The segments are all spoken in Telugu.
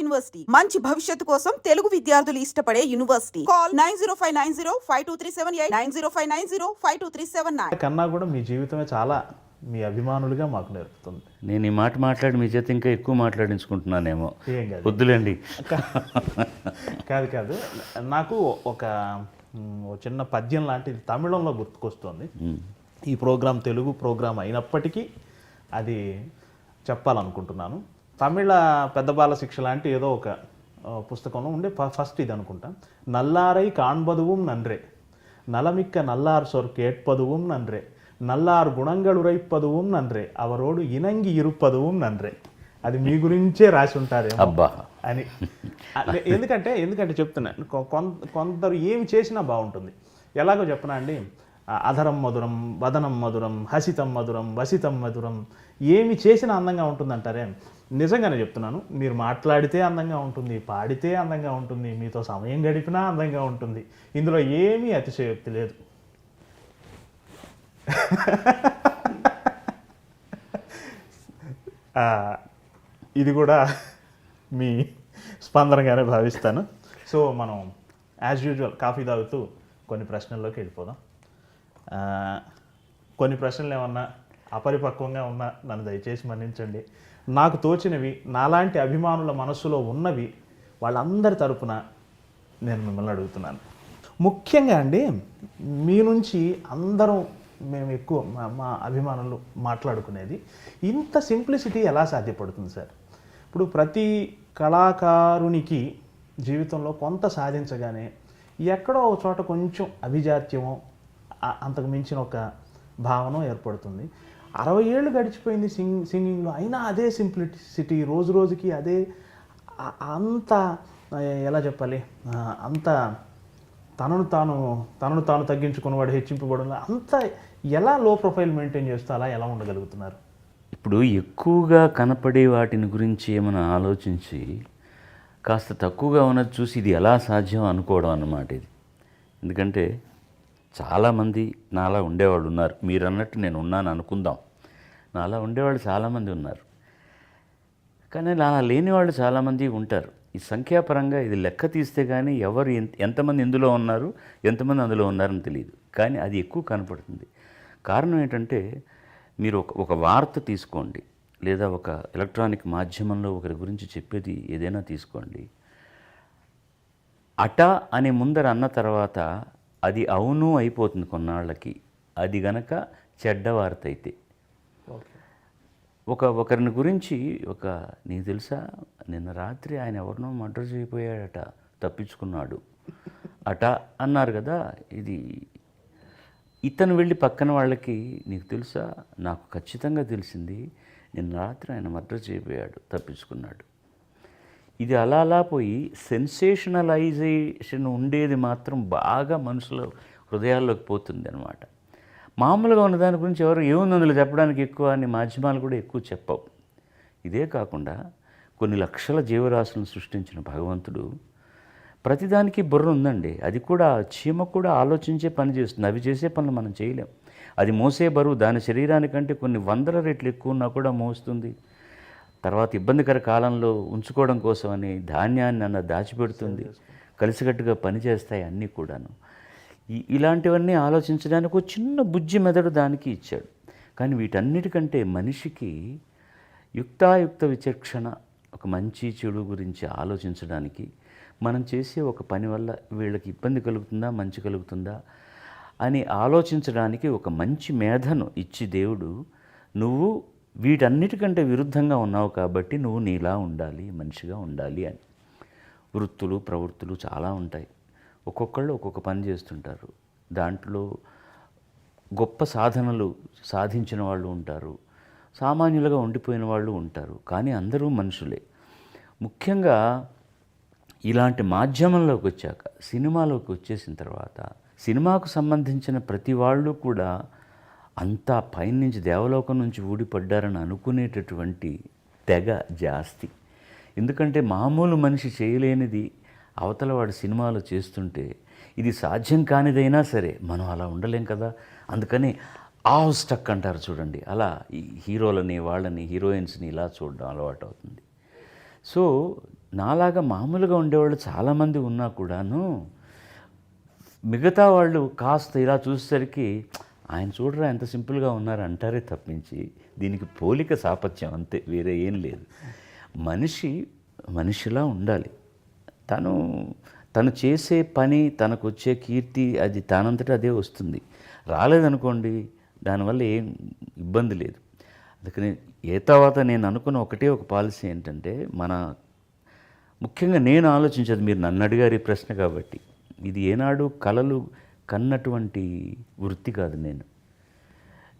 యూనివర్సిటీ మంచి భవిష్యత్తు కోసం తెలుగు విద్యార్థులు ఇష్టపడే యూనివర్సిటీ. కాల్ 9059052378 9059052379. కన్నా కూడా మీ జీవితమే చాలా మీ అభిమానులుగా మాకు నేర్పుతుంది. నేను ఈ మాట మాట్లాడి మీ చేత ఇంకా ఎక్కువ మాట్లాడించుకుంటున్నానేమో. ఏం కాదు, వద్దులేండి. కాదు కాదు, నాకు ఒక చిన్న పద్యం లాంటిది తమిళంలో గుర్తుకొస్తుంది. ఈ ప్రోగ్రాం తెలుగు ప్రోగ్రాం అయినప్పటికీ అది చెప్పాలనుకుంటున్నాను. తమిళ పెద్ద బాల శిక్ష లాంటి ఏదో ఒక పుస్తకంలో ఉండే ఫస్ట్ ఇది అనుకుంటా. నల్లారై కాண்பதுவும் நன்றே நலமிக்க நல்லார் சொற் கேட்பதுவும் நன்றே నల్లార్ గుణంగళ్ ఉరైపదుவும் నన్రే అవరోడు ఇనంగి ఇరుపదుவும் నన్రే. అది మీ గురించే రాసి ఉంటారేమో అబ్బా అని. ఎందుకంటే చెప్తున్నాను, కొందరు ఏమి చేసినా బాగుంటుంది. ఎలాగో చెప్పనా అండి, అధరం మధురం, వదనం మధురం, హసితం మధురం, వసితం మధురం, ఏమి చేసినా అందంగా ఉంటుందంటారే. నిజంగానే చెప్తున్నాను, మీరు మాట్లాడితే అందంగా ఉంటుంది, పాడితే అందంగా ఉంటుంది, మీతో సమయం గడిపినా అందంగా ఉంటుంది. ఇందులో ఏమీ అతిశయోక్తి లేదు. ఇది కూడా మీ స్పందనగానే భావిస్తాను. సో మనం యాజ్ యూజువల్ కాఫీ తాగుతూ కొన్ని ప్రశ్నల్లోకి వెళ్ళిపోదాం. కొన్ని ప్రశ్నలు ఏమన్నా అపరిపక్వంగా ఉన్నా నన్ను దయచేసి మన్నించండి. నాకు తోచినవి, నాలాంటి అభిమానుల మనస్సులో ఉన్నవి వాళ్ళందరి తరపున నేను మిమ్మల్ని అడుగుతున్నాను. ముఖ్యంగా అండి, మీ నుంచి అందరం మేము ఎక్కువ మా అభిమానులు మాట్లాడుకునేది, ఇంత సింప్లిసిటీ ఎలా సాధ్యపడుతుంది సార్? ఇప్పుడు ప్రతి కళాకారునికి జీవితంలో కొంత సాధించగానే ఎక్కడో ఒక చోట కొంచెం అభిజాత్యమో అంతకు మించిన ఒక భావన ఏర్పడుతుంది. 60 ఏళ్ళు గడిచిపోయింది సింగింగ్లో, అయినా అదే సింప్లిసిటీ, రోజు రోజుకి అదే, అంత ఎలా చెప్పాలి, అంత తనను తాను తగ్గించుకున్నవాడు హెచ్చింపబడం, అంత ఎలా లో ప్రొఫైల్ మెయింటైన్ చేస్తూ అలా ఎలా ఉండగలుగుతున్నారు? ఇప్పుడు ఎక్కువగా కనపడే వాటిని గురించి ఏమైనా ఆలోచించి కాస్త తక్కువగా ఉన్నది చూసి ఇది ఎలా సాధ్యం అనుకోవడం అన్నమాట ఇది. ఎందుకంటే చాలామంది నాలా ఉండేవాళ్ళు ఉన్నారు. మీరు అన్నట్టు నేను ఉన్నాను అనుకుందాం. నాలా ఉండేవాళ్ళు చాలామంది ఉన్నారు, కానీ నాలా లేని వాళ్ళు చాలామంది ఉంటారు. ఈ సంఖ్యాపరంగా ఇది లెక్క తీస్తే కానీ ఎవరు ఎంతమంది ఇందులో ఉన్నారు, ఎంతమంది అందులో ఉన్నారని తెలియదు, కానీ అది ఎక్కువ కనపడుతుంది. కారణం ఏంటంటే, మీరు ఒక వార్త తీసుకోండి, లేదా ఒక ఎలక్ట్రానిక్ మాధ్యమంలో ఒకరి గురించి చెప్పేది ఏదైనా తీసుకోండి. అటా అనే ముందర అన్న తర్వాత అది అవును అయిపోతుంది కొన్నాళ్ళకి. అది గనక చెడ్డ వార్త అయితే, ఒకరిని గురించి నీకు తెలుసా నిన్న రాత్రి ఆయన ఎవరినో మర్డర్ చేయబోయాడట, తప్పించుకున్నాడు అట అన్నారు కదా. ఇది ఇతను వెళ్ళి పక్కన వాళ్ళకి, నీకు తెలుసా, నాకు ఖచ్చితంగా తెలిసింది, నిన్న రాత్రి ఆయన మర్డర్ చేయబోయాడు, తప్పించుకున్నాడు. ఇది అలా పోయి సెన్సేషనలైజేషన్ ఉండేది మాత్రం బాగా మనుషుల హృదయాల్లోకి పోతుంది అనమాట. మామూలుగా ఉన్న దాని గురించి ఎవరు ఏముంది అందులో చెప్పడానికి ఎక్కువ అని మాధ్యమాలు కూడా ఎక్కువ చెప్పవు. ఇదే కాకుండా కొన్ని లక్షల జీవరాశులను సృష్టించిన భగవంతుడు ప్రతిదానికి బుర్ర ఉందండి. అది కూడా, చీమ కూడా ఆలోచించే పని చేస్తుంది. అవి చేసే పనులు మనం చేయలేం. అది మోసే బరువు దాని శరీరానికంటే కొన్ని 100 రెట్లు ఎక్కువ ఉన్నా కూడా మోస్తుంది. తర్వాత ఇబ్బందికర కాలంలో ఉంచుకోవడం కోసమని ధాన్యాన్ని దాచిపెడుతుంది. కలిసికట్టుగా పనిచేస్తాయి అన్నీ కూడాను. ఇలాంటివన్నీ ఆలోచించడానికి ఒక చిన్న బుజ్జి మెదడు దానికి ఇచ్చాడు. కానీ వీటన్నిటికంటే మనిషికి యుక్తాయుక్త విచక్షణ, ఒక మంచి చెడు గురించి ఆలోచించడానికి, మనం చేసే ఒక పని వల్ల వీళ్ళకి ఇబ్బంది కలుగుతుందా, మంచి కలుగుతుందా అని ఆలోచించడానికి ఒక మంచి మేధను ఇచ్చి దేవుడు, నువ్వు వీటన్నిటికంటే విరుద్ధంగా ఉన్నావు కాబట్టి నువ్వు నీలా ఉండాలి, మనిషిగా ఉండాలి అని. వృత్తులు ప్రవృత్తులు చాలా ఉంటాయి. ఒక్కొక్కళ్ళు ఒక్కొక్క పని చేస్తుంటారు. దాంట్లో గొప్ప సాధనలు సాధించిన వాళ్ళు ఉంటారు, సామాన్యులుగా ఉండిపోయిన వాళ్ళు ఉంటారు. కానీ అందరూ మనుషులే. ముఖ్యంగా ఇలాంటి మాధ్యమంలోకి వచ్చాక, సినిమాలోకి వచ్చేసిన తర్వాత, సినిమాకు సంబంధించిన ప్రతి వాళ్ళు కూడా అంతా పైనుంచి దేవలోకం నుంచి ఊడిపడ్డారని అనుకునేటటువంటి తెగ జాస్తి. ఎందుకంటే మామూలు మనిషి చేయలేనిది అవతల వాడు సినిమాలో చేస్తుంటే, ఇది సాధ్యం కానిదైనా సరే మనం అలా ఉండలేం కదా. అందుకని స్టక్ అంటారు చూడండి, అలా ఈ హీరోలని, వాళ్ళని, హీరోయిన్స్ని ఇలా చూడడం అలవాటు అవుతుంది. సో నాలాగా మామూలుగా ఉండేవాళ్ళు చాలామంది ఉన్నా కూడాను మిగతా వాళ్ళు కాస్త ఇలా చూసేసరికి ఆయన చూడరా ఎంత సింపుల్గా ఉన్నారు అంటారే తప్పించి దీనికి పోలిక సాపత్యం అంతే, వేరే ఏం లేదు. మనిషిలా ఉండాలి. తను చేసే పని, తనకు వచ్చే కీర్తి అది తానంతటా అదే వస్తుంది. రాలేదనుకోండి దానివల్ల ఏం ఇబ్బంది లేదు. అందుకని తర్వాత నేను అనుకున్న ఒక పాలసీ ఏంటంటే, ముఖ్యంగా నేను ఆలోచించేది, మీరు నన్ను అడిగారు ఈ ప్రశ్న కాబట్టి, ఇది ఏనాడు కలలు కన్నటువంటి వృత్తి కాదు.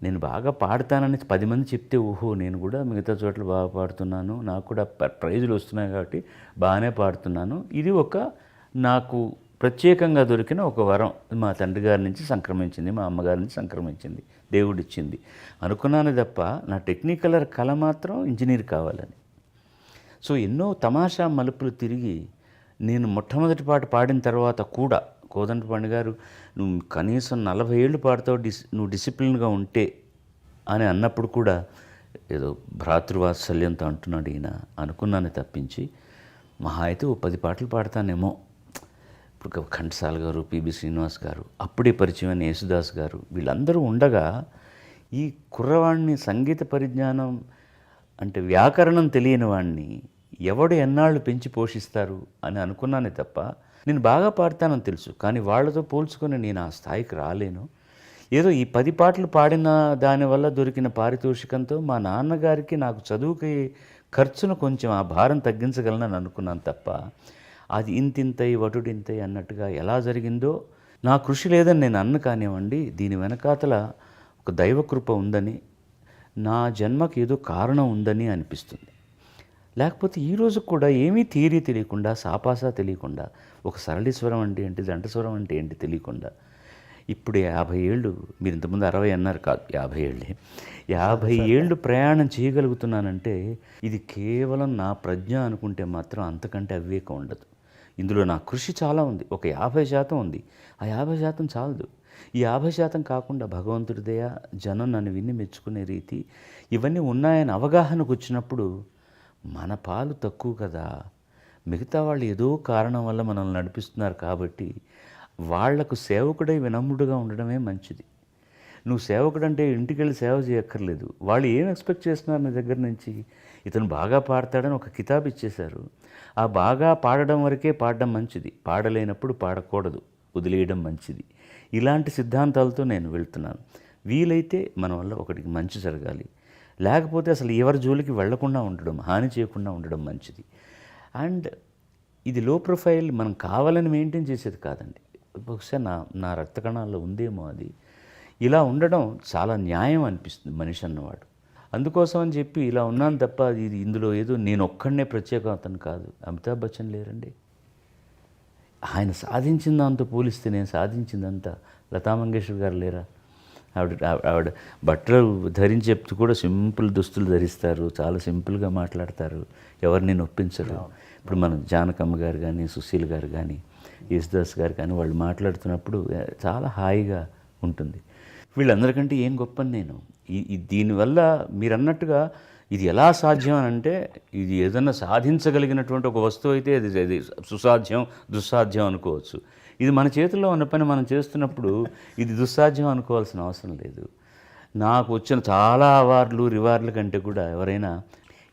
నేను బాగా పాడతానని 10 మంది చెప్తే ఓహో నేను కూడా మిగతా చోట్ల బాగా పాడుతున్నాను, నాకు కూడా ప్రైజులు వస్తున్నాయి కాబట్టి బాగానే పాడుతున్నాను, ఇది నాకు ప్రత్యేకంగా దొరికిన ఒక వరం. మా తండ్రి గారి నుంచి సంక్రమించింది, మా అమ్మగారి నుంచి సంక్రమించింది, దేవుడిచ్చింది అనుకున్నాను తప్ప నా టెక్నికల్ కళ మాత్రం ఇంజనీర్ కావాలని. సో ఎన్నో తమాషా మలుపులు తిరిగి నేను మొట్టమొదటి పాట పాడిన తర్వాత కూడా కోదండపాణి గారు నువ్వు కనీసం 40 ఏళ్ళు పాడుతావు, నువ్వు డిసిప్లిన్గా ఉంటే అని అన్నప్పుడు కూడా ఏదో భ్రాతృవాత్సల్యంతో అంటున్నాడు ఈయన అనుకున్నాను తప్పించి, మహా అయితే 10 పాటలు పాడతానేమో. ఇప్పుడు ఘంటసాల గారు, పిబి శ్రీనివాస్ గారు, అప్పుడే పరిచయమైన యేసుదాస్ గారు, వీళ్ళందరూ ఉండగా ఈ కుర్రవాడిని సంగీత పరిజ్ఞానం అంటే వ్యాకరణం తెలియని వాడిని ఎవడు ఎన్నాళ్ళు పెంచి పోషిస్తారు అని అనుకున్నానే తప్ప, నేను బాగా పాడతానని తెలుసు, కానీ వాళ్ళతో పోల్చుకొని నేను ఆ స్థాయికి రాలేను. ఏదో ఈ 10 పాటలు పాడిన దానివల్ల దొరికిన పారితోషికంతో మా నాన్నగారికి నాకు చదువుకి ఖర్చును కొంచెం ఆ భారం తగ్గించగలనని అనుకున్నాను తప్ప, అది ఇంతింతై వటుడింతై అన్నట్టుగా ఎలా జరిగిందో నా కృషి లేదని నేను అన్న కానివ్వండి, దీని వెనకాతల ఒక దైవకృప ఉందని, నా జన్మకి ఏదో కారణం ఉందని అనిపిస్తుంది. లేకపోతే ఈరోజు కూడా ఏమీ థియరీ తెలియకుండా, సాపాసా తెలియకుండా, ఒక సరళీస్వరం అంటే ఏంటి, జంటస్వరం అంటే ఏంటి తెలియకుండా, ఇప్పుడు 50 ఏళ్ళు, మీరు ఇంతకుముందు 60 అన్నారు, కాదు 50 ఏళ్ళే, 50 ఏళ్ళు ప్రయాణం చేయగలుగుతున్నానంటే ఇది కేవలం నా ప్రజ్ఞ అనుకుంటే మాత్రం అంతకంటే అవివేకం ఉండదు. ఇందులో నా కృషి చాలా ఉంది, ఒక 50% ఉంది. ఆ 50% చాలదు. ఈ 50% కాకుండా భగవంతుడి దయ, జనం నన్ను విని మెచ్చుకునే రీతి, ఇవన్నీ ఉన్నాయని అవగాహనకు వచ్చినప్పుడు మన పాలు తక్కువ కదా, మిగతా వాళ్ళు ఏదో కారణం వల్ల మనల్ని నడిపిస్తున్నారు కాబట్టి వాళ్లకు సేవకుడై వినమ్రుడుగా ఉండడమే మంచిది. నువ్వు సేవకుడు అంటే ఇంటికి వెళ్ళి సేవ చేయక్కర్లేదు. వాళ్ళు ఏం ఎక్స్పెక్ట్ చేస్తున్నారు నీ దగ్గర నుంచి, ఇతను బాగా పాడతాడని ఒక కితాబ్ ఇచ్చేశారు, ఆ బాగా పాడడం వరకే పాడడం మంచిది, పాడలేనప్పుడు పాడకూడదు, వదిలేయడం మంచిది. ఇలాంటి సిద్ధాంతాలతో నేను వెళ్తున్నాను. వీలైతే మన వల్ల ఒకటికి మంచి జరగాలి, లేకపోతే అసలు ఎవరి జోలికి వెళ్లకుండా ఉండడం, హాని చేయకుండా ఉండడం మంచిది. అండ్ ఇది లో ప్రొఫైల్ మనం కావాలని మెయింటైన్ చేసేది కాదండి. బహుశా నా రక్త కణాల్లో ఉందేమో అది. ఇలా ఉండడం చాలా న్యాయం అనిపిస్తుంది మనిషి అన్నవాడు. అందుకోసం అని చెప్పి ఇలా ఉన్నాను తప్ప ఇది ఇందులో ఏదో నేను ఒక్కడనే ప్రత్యేకతను కాదు. అమితాబ్ బచ్చన్ లేరండి, ఆయన సాధించిన దాంతో పోలిస్తే నేను సాధించిందంతా. లతా మంగేష్కర్ గారు లేరా, ఆవిడ బట్టలు ధరించి చెప్తూ కూడా సింపుల్ దుస్తులు ధరిస్తారు, చాలా సింపుల్గా మాట్లాడతారు, ఎవరిని నొప్పించరు. ఇప్పుడు మన జానకమ్మ గారు కానీ, సుశీల్ గారు కానీ, యేసుదాస్ గారు కానీ వాళ్ళు మాట్లాడుతున్నప్పుడు చాలా హాయిగా ఉంటుంది. వీళ్ళందరికంటే ఏం గొప్పని నేను దీనివల్ల మీరు అన్నట్టుగా ఇది ఎలా సాధ్యం అని అంటే, ఇది ఏదన్నా సాధించగలిగినటువంటి ఒక వస్తువు అయితే అది సుసాధ్యం దుస్సాధ్యం అనుకోవచ్చు. ఇది మన చేతుల్లో ఉన్న పని మనం చేస్తున్నప్పుడు ఇది దుస్సాధ్యం అనుకోవాల్సిన అవసరం లేదు. నాకు వచ్చిన చాలా అవార్డులు రివార్డుల కంటే కూడా ఎవరైనా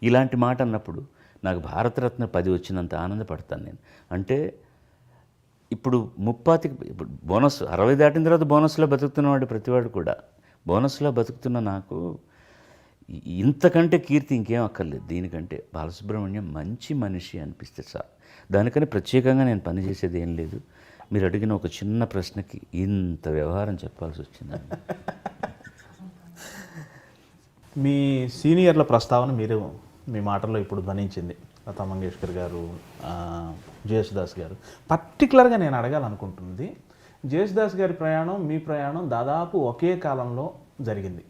ఇలాంటి మాట అన్నప్పుడు నాకు భారతరత్న 10 వచ్చినంత ఆనందపడతాను నేను. అంటే ఇప్పుడు ఇప్పుడు బోనస్ 60 దాటిన తర్వాత బోనస్లో బతుకుతున్నవాడు ప్రతివాడు కూడా, బోనస్లో బతుకుతున్న నాకు ఇంతకంటే కీర్తి ఇంకేం అక్కర్లేదు. దీనికంటే బాలసుబ్రహ్మణ్యం మంచి మనిషి అనిపిస్తే సార్, దానికని ప్రత్యేకంగా నేను పనిచేసేది ఏం లేదు. మీరు అడిగిన ఒక చిన్న ప్రశ్నకి ఇంత వ్యవహారం చెప్పాల్సి వచ్చిందండి. మీ సీనియర్ల ప్రస్తావన మీరు మీ మాటల్లో ఇప్పుడు ధ్వనించింది. లతా మంగేష్కర్ గారు, జేసుదాస్ గారు. పర్టికులర్గా నేను అడగాలనుకుంటుంది, జేసుదాస్ గారి ప్రయాణం మీ ప్రయాణం దాదాపు ఒకే కాలంలో జరిగింది.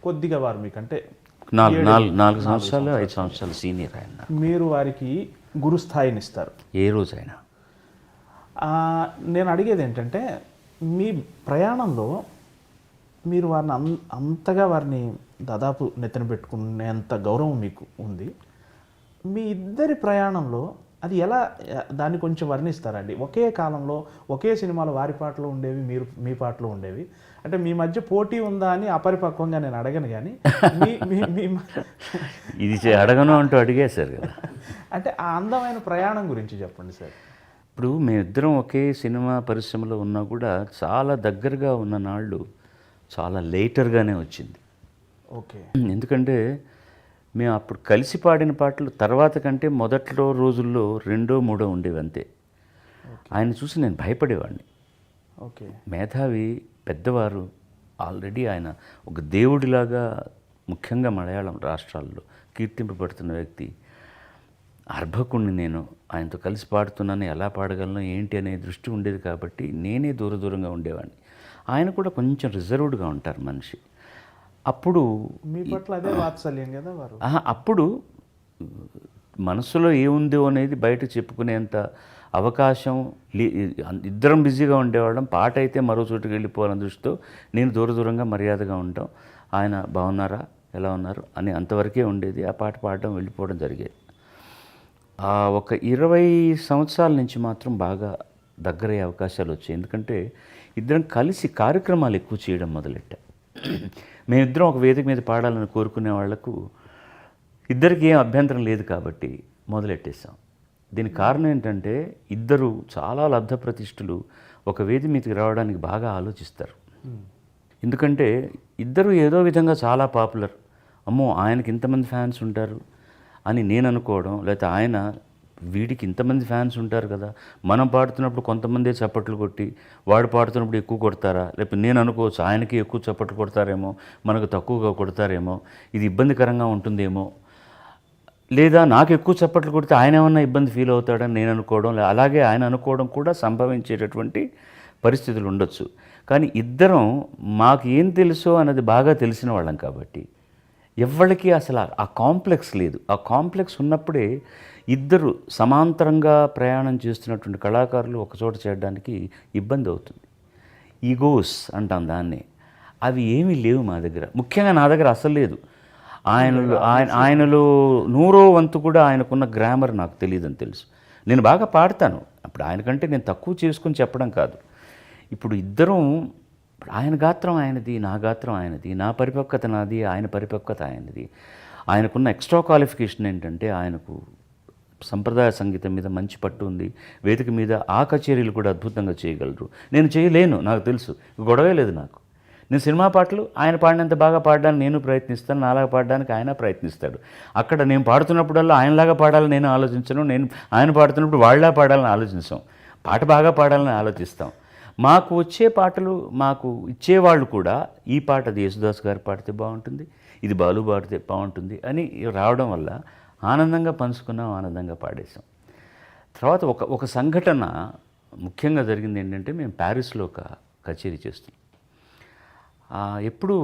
కొద్దిగా వారు మీకంటే 4 సంవత్సరాలు 5 సంవత్సరాలు సీనియర్ ఆయన. మీరు వారికి గురుస్థాయిని ఇస్తారు ఏ రోజైనా. నేను అడిగేది ఏంటంటే, మీ ప్రయాణంలో మీరు వారిని అంతగా వారిని దాదాపు నెత్తిన పెట్టుకునేంత గౌరవం మీకు ఉంది. మీ ఇద్దరి ప్రయాణంలో అది ఎలా దాన్ని కొంచెం వర్ణిస్తారండి? ఒకే కాలంలో ఒకే సినిమాలో వారి పాటలు ఉండేవి, మీరు మీ పాటలు ఉండేవి. అంటే మీ మధ్య పోటీ ఉందా అని అపరిపక్వంగా నేను అడగను, కానీ మీ మీ మీ ఇది అడగను అంటూ అడిగేశారు కదా. అంటే ఆ అందమైన ప్రయాణం గురించి చెప్పండి సార్. ఇప్పుడు మేమిద్దరం ఒకే సినిమా పరిశ్రమలో ఉన్నా కూడా చాలా దగ్గరగా ఉన్న నాళ్ళు చాలా లేటర్గానే వచ్చింది. ఓకే. ఎందుకంటే మేము అప్పుడు కలిసి పాడిన పాటలు తర్వాత కంటే మొదట్లో రోజుల్లో 2, 3 ఉండేవి అంతే. ఆయన చూసి నేను భయపడేవాడిని. ఓకే. మేధావి, పెద్దవారు, ఆల్రెడీ ఆయన ఒక దేవుడిలాగా ముఖ్యంగా మలయాళం రాష్ట్రాల్లో కీర్తింపబడుతున్న వ్యక్తి. అర్భకుణ్ణి నేను ఆయనతో కలిసి పాడుతున్నాను, ఎలా పాడగలను ఏంటి అనే దృష్టి ఉండేది కాబట్టి నేనే దూరంగా ఉండేవాడిని. ఆయన కూడా కొంచెం రిజర్వ్డ్గా ఉంటారు మనిషి. అప్పుడు మీ పట్ల అదే వాత్సల్యం కదా వారు. అప్పుడు మనసులో ఏముందో అనేది బయట చెప్పుకునేంత అవకాశం ఇద్దరం బిజీగా ఉండేవాళ్ళం. పాట అయితే మరో చోటుకి వెళ్ళిపోవాలని దృష్టితో నేను దూరంగా మర్యాదగా ఉంటాం. ఆయన బాగున్నారా, ఎలా ఉన్నారు అని అంతవరకే ఉండేది. ఆ పాట పాడడం, వెళ్ళిపోవడం జరిగేది. ఒక 20 సంవత్సరాల నుంచి మాత్రం బాగా దగ్గరయ్యే అవకాశాలు వచ్చాయి. ఎందుకంటే ఇద్దరం కలిసి కార్యక్రమాలు ఎక్కువ చేయడం మొదలెట్టాం. మేమిద్దరం ఒక వేదిక మీద పాడాలని కోరుకునే వాళ్లకు ఇద్దరికి ఏం అభ్యంతరం లేదు కాబట్టి మొదలెట్టేసాం. దీనికి కారణం ఏంటంటే ఇద్దరు చాలా లబ్ధ ప్రతిష్ఠులు ఒక వేదిక మీదకి రావడానికి బాగా ఆలోచిస్తారు. ఎందుకంటే ఇద్దరు ఏదో విధంగా చాలా పాపులర్, అమ్మో ఆయనకి ఇంతమంది ఫ్యాన్స్ ఉంటారు అని నేను అనుకోవడం, లేకపోతే ఆయన వీడికి ఇంతమంది ఫ్యాన్స్ ఉంటారు కదా, మనం పాడుతున్నప్పుడు కొంతమందే చప్పట్లు కొట్టి వాడు పాడుతున్నప్పుడు ఎక్కువ కొడతారా, లేకపోతే నేను అనుకోవచ్చు ఆయనకి ఎక్కువ చప్పట్లు కొడతారేమో, మనకు తక్కువగా కొడతారేమో, ఇది ఇబ్బందికరంగా ఉంటుందేమో, లేదా నాకు ఎక్కువ చప్పట్లు కొడితే ఆయన ఏమన్నా ఇబ్బంది ఫీల్ అవుతాడని నేను అనుకోవడం, అలాగే ఆయన అనుకోవడం కూడా సంభవించేటటువంటి పరిస్థితులు ఉండొచ్చు. కానీ ఇద్దరం మాకు ఏం తెలుసో అన్నది బాగా తెలిసిన వాళ్ళం కాబట్టి ఎవరికి అసలు ఆ కాంప్లెక్స్ లేదు. ఆ కాంప్లెక్స్ ఉన్నప్పుడే ఇద్దరు సమాంతరంగా ప్రయాణం చేస్తున్నటువంటి కళాకారులు ఒకచోట చేయడానికి ఇబ్బంది అవుతుంది. ఈగోస్ అంటాం దాన్ని. అవి ఏమీ లేవు మా దగ్గర, ముఖ్యంగా నా దగ్గర అసలు లేదు. ఆయనలో 100వ వంతు కూడా ఆయనకున్న గ్రామర్ నాకు తెలియదని తెలుసు. నేను బాగా పాడతాను, అప్పుడు ఆయనకంటే నేను తక్కువ చేసుకుని చెప్పడం కాదు. ఇప్పుడు ఇద్దరం, ఆయన గాత్రం ఆయనది, నా గాత్రం ఆయనది, నా పరిపక్వత నాది, ఆయన పరిపక్వత ఆయనది. ఆయనకున్న ఎక్స్ట్రా క్వాలిఫికేషన్ ఏంటంటే ఆయనకు సంప్రదాయ సంగీతం మీద మంచి పట్టు ఉంది. వేదిక మీద ఆ కచేరీలు కూడా అద్భుతంగా చేయగలరు. నేను చేయలేను, నాకు తెలుసు, గొడవే లేదు నాకు. నేను సినిమా పాటలు ఆయన పాడినంత బాగా పాడడానికి నేను ప్రయత్నిస్తాను, నాలాగా పాడడానికి ఆయన ప్రయత్నిస్తాడు. అక్కడ నేను పాడుతున్నప్పుడల్లా ఆయనలాగా పాడాలని నేను ఆలోచించను, నేను ఆయన పాడుతున్నప్పుడు వాళ్ళలా పాడాలని ఆలోచించాం. పాట బాగా పాడాలని ఆలోచిస్తాం. మాకు వచ్చే పాటలు మాకు ఇచ్చేవాళ్ళు కూడా ఈ పాట అది యేసుదాస్ గారు పాడితే బాగుంటుంది, ఇది బాలు పాడితే బాగుంటుంది అని రావడం వల్ల ఆనందంగా పంచుకున్నాం, ఆనందంగా పాడేశాం. తర్వాత ఒక సంఘటన ముఖ్యంగా జరిగింది ఏంటంటే, మేము ప్యారిస్లో ఒక కచేరీ చేస్తున్నాం. ఎప్పుడు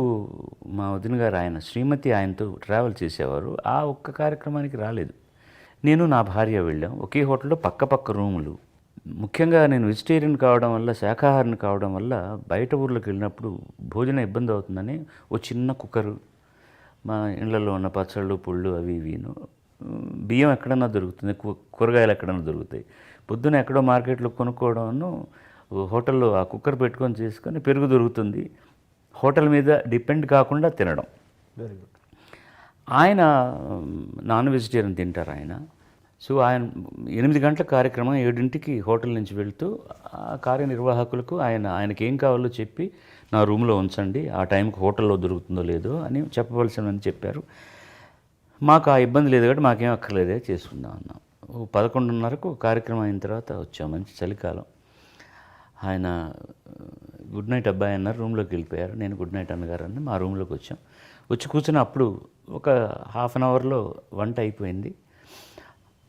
మా వదిన గారు ఆయన శ్రీమతి ఆయనతో ట్రావెల్ చేసేవారు. ఆ ఒక్క కార్యక్రమానికి రాలేదు. నేను నా భార్య వెళ్ళాం. ఒకే హోటల్లో పక్క రూములు. ముఖ్యంగా నేను వెజిటేరియన్ కావడం వల్ల, శాకాహారిని కావడం వల్ల బయట ఊర్లోకి వెళ్ళినప్పుడు భోజనం ఇబ్బంది అవుతుందని ఓ చిన్న కుక్కరు, మా ఇళ్లలో ఉన్న పచ్చళ్ళు పుళ్ళు అవి ఇవిను, బియ్యం ఎక్కడన్నా దొరుకుతుంది, కూరగాయలు ఎక్కడన్నా దొరుకుతాయి. పొద్దున ఎక్కడో మార్కెట్లో కొనుక్కోవడం, హోటల్లో ఆ కుక్కర్ పెట్టుకొని చేసుకొని పెరుగు దొరుకుతుంది, హోటల్ మీద డిపెండ్ కాకుండా తినడం. Very good. ఆయన నాన్ వెజిటేరియన్ తింటారు ఆయన. సో ఆయన 8 గంటల కార్యక్రమం, 7ంటికి హోటల్ నుంచి వెళ్తూ ఆ కార్యనిర్వాహకులకు ఆయనకి ఏం కావాలో చెప్పి నా రూమ్లో ఉంచండి, ఆ టైంకి హోటల్లో దొరుకుతుందో లేదో అని చెప్పవలసినని చెప్పారు. మాకు ఆ ఇబ్బంది లేదు కాబట్టి మాకేం అక్కర్లేదే, చేసుకుందాం అన్నాం. 11:30కు కార్యక్రమం అయిన తర్వాత వచ్చాం. మంచి చలికాలం. ఆయన గుడ్ నైట్ అబ్బాయి అన్నారు, రూమ్లోకి వెళ్ళిపోయారు. నేను గుడ్ నైట్ అన్నగారని మా రూమ్లోకి వచ్చాం. వచ్చి కూర్చుని అప్పుడు ఒక హాఫ్ అన్ అవర్లో వంట అయిపోయింది.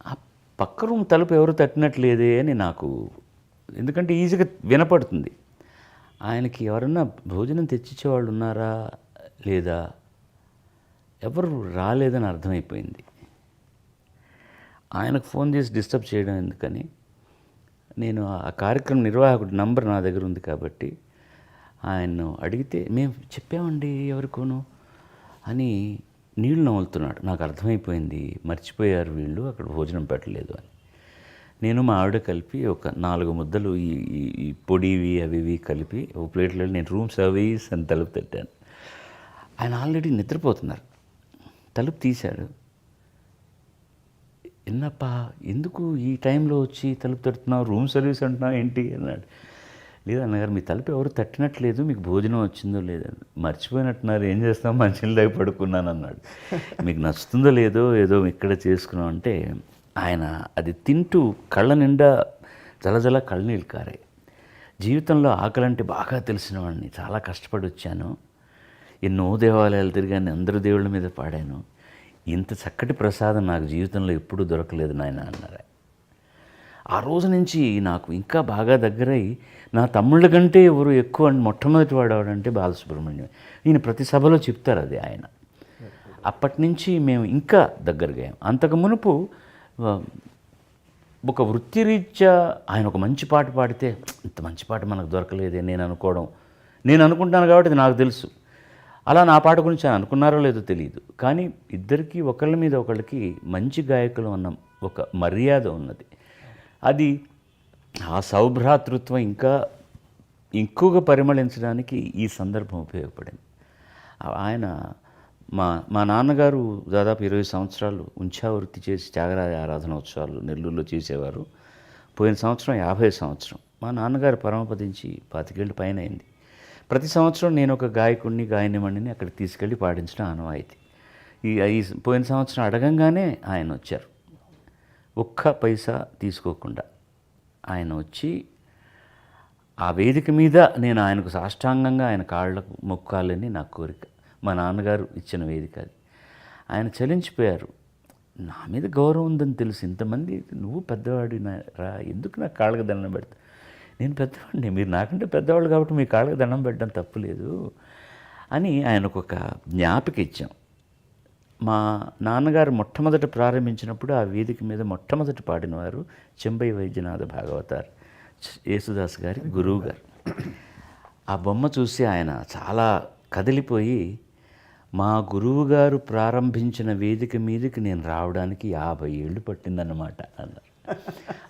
ఆ పక్క రూమ్ తలుపు ఎవరు తట్టినట్లేదే అని నాకు, ఎందుకంటే ఈజీగా వినపడుతుంది. ఆయనకి ఎవరన్నా భోజనం తెచ్చిచ్చేవాళ్ళు ఉన్నారా లేదా, ఎవరు రాలేదని అర్థమైపోయింది. ఆయనకు ఫోన్ చేసి డిస్టర్బ్ చేయడం ఎందుకని, నేను ఆ కార్యక్రమం నిర్వాహకుడి నంబర్ నా దగ్గర ఉంది కాబట్టి ఆయన్ను అడిగితే, మేము చెప్పామండి ఎవరికోను అని నీళ్ళు నవ్వులుతున్నాడు. నాకు అర్థమైపోయింది, మర్చిపోయారు వీళ్ళు, అక్కడ భోజనం పెట్టలేదు అని. నేను మా ఆవిడ కలిపి ఒక 4 ముద్దలు ఈ ఈ ఈ పొడివి అవి ఇవి కలిపి ఒక ప్లేట్లో నేను రూమ్ సర్వీస్ అని తలుపు తట్టాను. ఆయన ఆల్రెడీ నిద్రపోతున్నారు. తలుపు తీశాడు. ఎన్నప్పా ఎందుకు ఈ టైంలో వచ్చి తలుపు తడుతున్నావు, రూమ్ సర్వీస్ అంటున్నావు ఏంటి అన్నాడు. లేదు అన్నగారు, మీ తలుపు ఎవరు తట్టినట్లేదు, మీకు భోజనం వచ్చిందో లేదో, మర్చిపోయినట్టున్నారు, ఏం చేస్తాం మంచిగా దగ్గర పడుకున్నాను అన్నాడు. మీకు నచ్చుతుందో లేదో ఏదో ఇక్కడ చేసుకున్నాం అంటే ఆయన అది తింటూ కళ్ళ నిండా జలజల కళ్ళనీళ్ళు కారాయి. జీవితంలో ఆకలంటే బాగా తెలిసిన వాడిని, చాలా కష్టపడి వచ్చాను, ఎన్నో దేవాలయాలు తిరిగాను, అందరూ దేవుళ్ళ మీద పాడాను, ఇంత చక్కటి ప్రసాదం నాకు జీవితంలో ఎప్పుడూ దొరకలేదు నాయన అన్నారు. ఆ రోజు నుంచి నాకు ఇంకా బాగా దగ్గరై నా తమ్ముళ్ళ కంటే ఎవరు ఎక్కువ మొట్టమొదటి వాడవాడంటే బాలసుబ్రహ్మణ్యం. ఈయన ప్రతి సభలో చెప్తారు అది ఆయన. అప్పటి నుంచి మేము ఇంకా దగ్గరగా. అంతకు మునుపు ఒక వృత్తిరీత్యా ఆయన ఒక మంచి పాట పాడితే ఇంత మంచి పాట మనకు దొరకలేదే నేను అనుకుంటాను కాబట్టి అది నాకు తెలుసు. అలా నా పాట గురించి ఆయన అనుకున్నారో లేదో తెలియదు. కానీ ఇద్దరికీ ఒకళ్ళ మీద ఒకళ్ళకి మంచి గాయకులు అన్న ఒక మర్యాద ఉన్నది. అది ఆ సౌభ్రాతృత్వం ఇంకా ఎక్కువగా పరిమళించడానికి ఈ సందర్భం ఉపయోగపడింది. ఆయన మా నాన్నగారు దాదాపు 20 సంవత్సరాలు ఉంచా వృత్తి చేసి త్యాగరాజ ఆరాధనోత్సవాలు నెల్లూరులో చేసేవారు. పోయిన సంవత్సరం 50 సంవత్సరం. మా నాన్నగారు పరమపదించి 25 ఏళ్ళు పైన అయింది. ప్రతి సంవత్సరం నేను ఒక గాయకుడిని గాయనిమణిని అక్కడికి తీసుకెళ్ళి పాడించడం ఆనవాయితీ. ఈ పోయిన సంవత్సరం అడగంగానే ఆయన వచ్చారు, ఒక్క పైసా తీసుకోకుండా ఆయన వచ్చి ఆ వేదిక మీద నేను ఆయనకు సాష్టాంగంగా ఆయన కాళ్ళకు మొక్కాలని నా కోరిక. మా నాన్నగారు ఇచ్చిన వేదిక అది. ఆయన చలించిపోయారు. నా మీద గౌరవం ఉందని తెలుసు, ఇంతమంది నువ్వు పెద్దవాడి రా, ఎందుకు నాకు కాళ్ళకు దండం పెడతా, నేను పెద్దవాడిని, మీరు నాకంటే పెద్దవాళ్ళు కాబట్టి మీ కాళ్ళకు దండం పెట్టడం తప్పులేదు అని ఆయనకు ఒక జ్ఞాపిక ఇచ్చాం. మా నాన్నగారు మొట్టమొదట ప్రారంభించినప్పుడు ఆ వేదిక మీద మొట్టమొదటి పాడినవారు చెంబై వైద్యనాథ భాగవతార్ యేసుదాస్ గారి గురువు గారు. ఆ బొమ్మ చూసి ఆయన చాలా కదిలిపోయి, మా గురువుగారు ప్రారంభించిన వేదిక మీదకి నేను రావడానికి 50 ఏళ్ళు పట్టిందన్నమాట అన్నారు.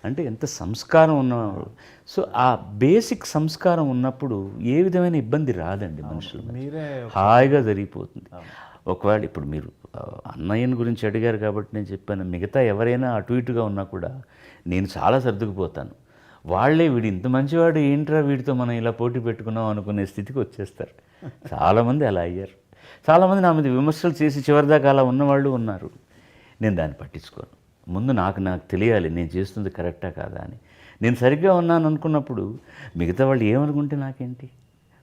అంటే ఎంత సంస్కారం ఉన్నవాడు. సో ఆ బేసిక్ సంస్కారం ఉన్నప్పుడు ఏ విధమైన ఇబ్బంది రాదండి మనుషులు, హాయిగా జరిగిపోతుంది. ఒకవేళ ఇప్పుడు మీరు అన్నయ్యని గురించి అడిగారు కాబట్టి నేను చెప్పాను, మిగతా ఎవరైనా అటు ఇటుగా ఉన్నా కూడా నేను చాలా సర్దుకుపోతాను. వాళ్ళే వీడు ఇంత మంచివాడు ఏంట్రా వీడితో మనం ఇలా పోటీ పెట్టుకున్నాం అనుకునే స్థితికి వచ్చేస్తారు. చాలామంది అలా అయ్యారు. చాలామంది నా మీద విమర్శలు చేసి చివరిదాకా అలా ఉన్నవాళ్ళు ఉన్నారు. నేను దాన్ని పట్టించుకోను. ముందు నాకు తెలియాలి నేను చేస్తుంది కరెక్టా కాదా అని. నేను సరిగ్గా ఉన్నాను అనుకున్నప్పుడు మిగతా వాళ్ళు ఏమనుకుంటే నాకేంటి.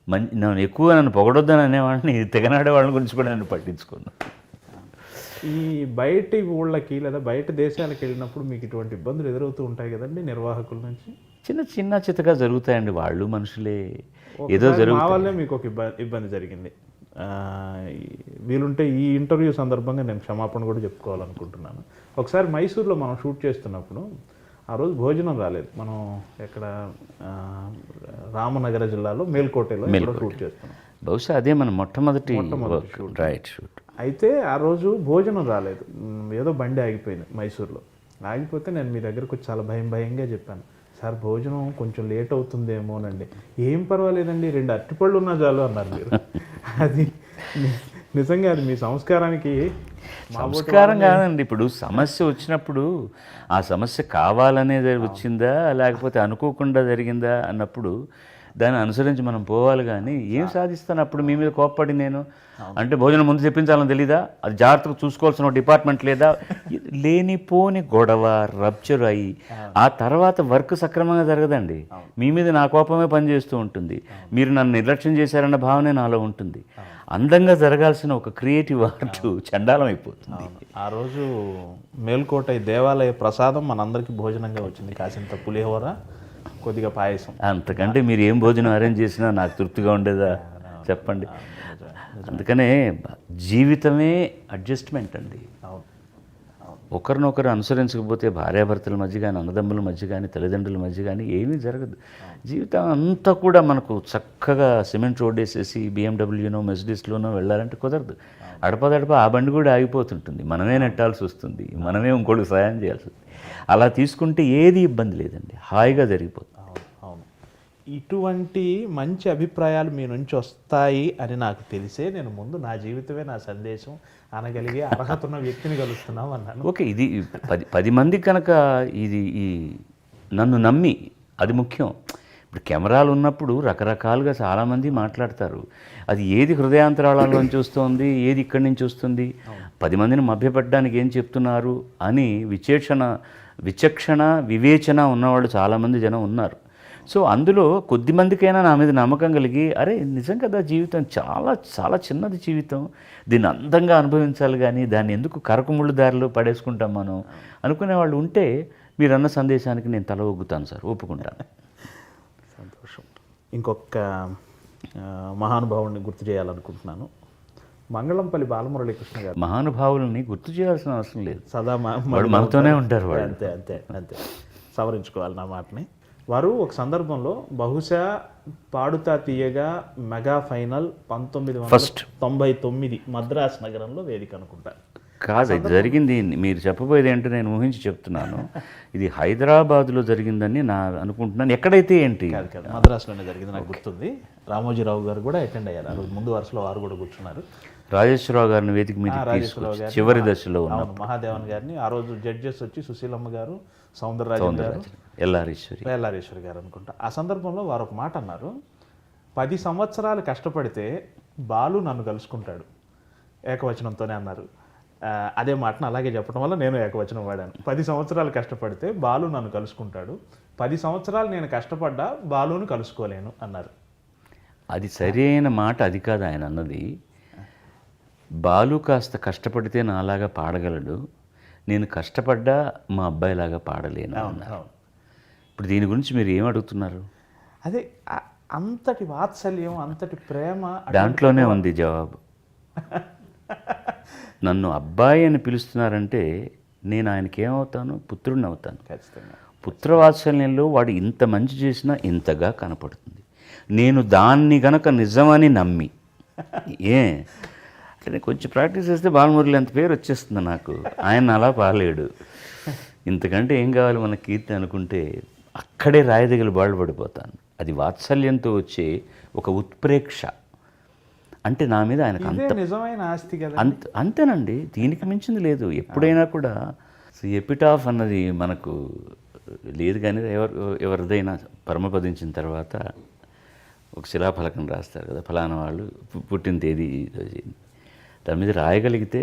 నన్ను ఎక్కువ నన్ను పొగడొద్దని అనేవాడిని, తెగనాడే వాళ్ళ గురించి కూడా నేను పట్టించుకోను. ఈ బయటి ఊళ్ళకి లేదా బయట దేశాలకు వెళ్ళినప్పుడు మీకు ఇటువంటి ఇబ్బందులు ఎదురవుతూ ఉంటాయి కదండి నిర్వాహకుల నుంచి? చిన్న చితగా జరుగుతాయండి, వాళ్ళు మనుషులే, ఏదో జరుగుతుంది. మా వల్లే మీకు ఒక ఇబ్బంది జరిగింది. వీలుంటే ఈ ఇంటర్వ్యూ సందర్భంగా నేను క్షమాపణ కూడా చెప్పుకోవాలనుకుంటున్నాను. ఒకసారి మైసూర్లో మనం షూట్ చేస్తున్నప్పుడు ఆ రోజు భోజనం రాలేదు. మనం ఎక్కడ రామనగర జిల్లాలో మేల్కోటలో షూట్ చేస్తున్నాం. బహుశా అదే మన మొట్టమొదటి షూట్. అయితే ఆ రోజు భోజనం రాలేదు, ఏదో బండి ఆగిపోయింది మైసూర్లో. ఆగిపోతే నేను మీ దగ్గరకు వచ్చి చాలా భయంగా చెప్పాను, సార్ భోజనం కొంచెం లేట్ అవుతుందేమోనండి. ఏం పర్వాలేదండి, 2 అరటిపళ్ళు ఉన్నా చాలు అన్నారు మీరు. అది నిజంగా అది మీ సంస్కారానికి సంస్కారం కాదండి. ఇప్పుడు సమస్య వచ్చినప్పుడు ఆ సమస్య కావాలనేది వచ్చిందా లేకపోతే అనుకోకుండా జరిగిందా అన్నప్పుడు దాన్ని అనుసరించి మనం పోవాలి. కానీ ఏం సాధిస్తాను అప్పుడు మీ మీద కోప్పడి నేను అంటే భోజనం ముందు చెప్పించాలని తెలీదా, అది జాగ్రత్తగా చూసుకోవాల్సిన డిపార్ట్మెంట్ లేదా, లేనిపోని గొడవ రప్చర్ అయ్యి ఆ తర్వాత వర్క్ సక్రమంగా జరగదండి. మీ మీద నా కోపమే పనిచేస్తూ ఉంటుంది, మీరు నన్ను నిర్లక్ష్యం చేశారన్న భావనే నాలో ఉంటుంది. అందంగా జరగాల్సిన ఒక క్రియేటివ్ ఆర్ట్ చండాలం అయిపోతుంది. ఆ రోజు మేల్కోట దేవాలయ ప్రసాదం మనందరికీ భోజనంగా వచ్చింది, కాసింత పులిహోర, కొద్దిగా పాయసం. అంతకంటే మీరు ఏం భోజనం అరేంజ్ చేసినా నాకు తృప్తిగా ఉండేదా చెప్పండి. అందుకనే జీవితమే అడ్జస్ట్మెంట్ అండి. ఒకరినొకరు అనుసరించకపోతే భార్యాభర్తల మధ్య కానీ, అన్నదమ్ముల మధ్య కానీ, తల్లిదండ్రుల మధ్య కానీ ఏమీ జరగదు. జీవితం అంతా కూడా మనకు చక్కగా సిమెంట్ రోడ్ వేసేసి BMW మెర్సిడీస్లోనో వెళ్ళాలంటే కుదరదు. అడపదడప ఆ బండి కూడా ఆగిపోతుంటుంది, మనమే నెట్టాల్సి వస్తుంది, మనమే ఇంకోటికి సహాయం చేయాల్సి వస్తుంది. అలా తీసుకుంటే ఏది ఇబ్బంది లేదండి, హాయిగా జరిగిపోతుంది. అవును అవును. ఇటువంటి మంచి అభిప్రాయాలు మీ నుంచి వస్తాయి అని నాకు తెలిసే నేను ముందు నా జీవితమే నా సందేశం అనగలిగే అర్హత ఉన్న వ్యక్తిని కలుస్తున్నాం అన్నాను. ఓకే, ఇది 10 మంది కనుక ఈ నన్ను నమ్మి, అది ముఖ్యం. ఇప్పుడు కెమెరాలు ఉన్నప్పుడు రకరకాలుగా చాలామంది మాట్లాడతారు, అది ఏది హృదయాంతరాళాల్లోంచి వస్తుంది, ఏది ఇక్కడి నుంచి వస్తుంది, 10 మందిని మభ్యపెట్టడానికి ఏం చెప్తున్నారు అని విచక్షణ వివేచన ఉన్నవాళ్ళు చాలామంది జనం ఉన్నారు. సో అందులో కొద్ది మందికైనా నా మీద నమ్మకం కలిగి, అరే నిజం కదా, జీవితం చాలా చాలా చిన్నది జీవితం, దీన్ని అందంగా అనుభవించాలి, కానీ దాన్ని ఎందుకు కరకుముళ్ళు దారిలో పడేసుకుంటాం మనం అనుకునే వాళ్ళు ఉంటే, మీరన్న సందేశానికి నేను తల ఒగ్గుతాను సార్, ఒప్పుకుంటాను. సంతోషం. ఇంకొక మహానుభావుడిని గుర్తు చేయాలనుకుంటున్నాను. మంగళంపల్లి బాలమురళీకృష్ణ గారు. మహానుభావులని గుర్తు చేయాల్సిన అవసరం లేదు, సదా వాడు మనతోనే ఉంటారు వాళ్ళు. అంతే అంతే అంతే, సవరించుకోవాలి నా మాటని. వారు ఒక సందర్భంలో బహుశా పాడుతా తీయగా మెగా ఫైనల్ 1999 మద్రాస్ నగరంలో వేదిక అనుకుంటా. కాదు, ఇది జరిగింది, మీరు చెప్పబోయేది ఏంటో నేను ఊహించి చెప్తున్నాను. ఇది హైదరాబాద్లో జరిగిందని నా అనుకుంటున్నాను. ఎక్కడైతే ఏంటి, కాదు కాదు, మద్రాసులోనే జరిగింది, నాకు గుర్తుంది. రామోజీరావు గారు కూడా అటెండ్ అయ్యారు, ఆ రోజు ముందు వరుసలో వారు కూడా కూర్చున్నారు. రాజేశ్వరరావు గారిని వేదిక మీద తీసుకొచ్చి చివరి దశలో ఉన్న మహాదేవన్ గారిని, ఆ రోజు జడ్జెస్ వచ్చి సుశీలమ్మ గారు, సౌందరరాజన్ గారు, ఎల్లారీశ్వరి గారు అనుకుంటా. ఆ సందర్భంలో వారు ఒక మాట అన్నారు, 10 సంవత్సరాలు కష్టపడితే బాలు నన్ను కలుసుకుంటాడు, ఏకవచనంతోనే అన్నారు. అదే మాటను అలాగే చెప్పడం వల్ల నేను ఏకవచనం వాడాను. 10 సంవత్సరాలు కష్టపడితే బాలు నన్ను కలుసుకుంటాడు, 10 సంవత్సరాలు నేను కష్టపడ్డా బాలును కలుసుకోలేను అన్నారు. అది సరైన మాట, అది కాదు ఆయన అన్నది. బాలు కాస్త కష్టపడితే నాలాగా పాడగలడు, నేను కష్టపడ్డా మా అబ్బాయిలాగా పాడలేను అన్నారు. ఇప్పుడు దీని గురించి మీరు ఏం అడుగుతున్నారు? అదే అంతటి వాత్సల్యం, అంతటి ప్రేమ దాంట్లోనే ఉంది జవాబు. నన్ను అబ్బాయి అని పిలుస్తున్నారంటే నేను ఆయనకి ఏమవుతాను? పుత్రుడిని అవుతాను. ఖచ్చితంగా. పుత్రవాత్సల్యంలో వాడు ఇంత మంచి చేసినా ఇంతగా కనపడుతుంది. నేను దాన్ని గనక నిజమని నమ్మి, అంటే కొంచెం ప్రాక్టీస్ చేస్తే బాలమురళి అంత పేరు వచ్చేస్తుంది నాకు. ఆయన అలా పాలేడు, ఇంతకంటే ఏం కావాలి మన కీర్తి అనుకుంటే అక్కడే రాయదగిలి బాళ్ళు పడిపోతాను. అది వాత్సల్యంతో వచ్చే ఒక ఉత్ప్రేక్ష. అంటే నా మీద ఆయనకు నిజమైన ఆస్తి కదా. అంతేనండి, దీనికి మించింది లేదు. ఎప్పుడైనా కూడా ఎపిటాఫ్ అన్నది మనకు లేదు, కానీ ఎవరిదైనా పరమపదించిన తర్వాత ఒక శిలాఫలకం రాస్తారు కదా, ఫలానా వాళ్ళు పుట్టిన తేదీ దాని మీద రాయగలిగితే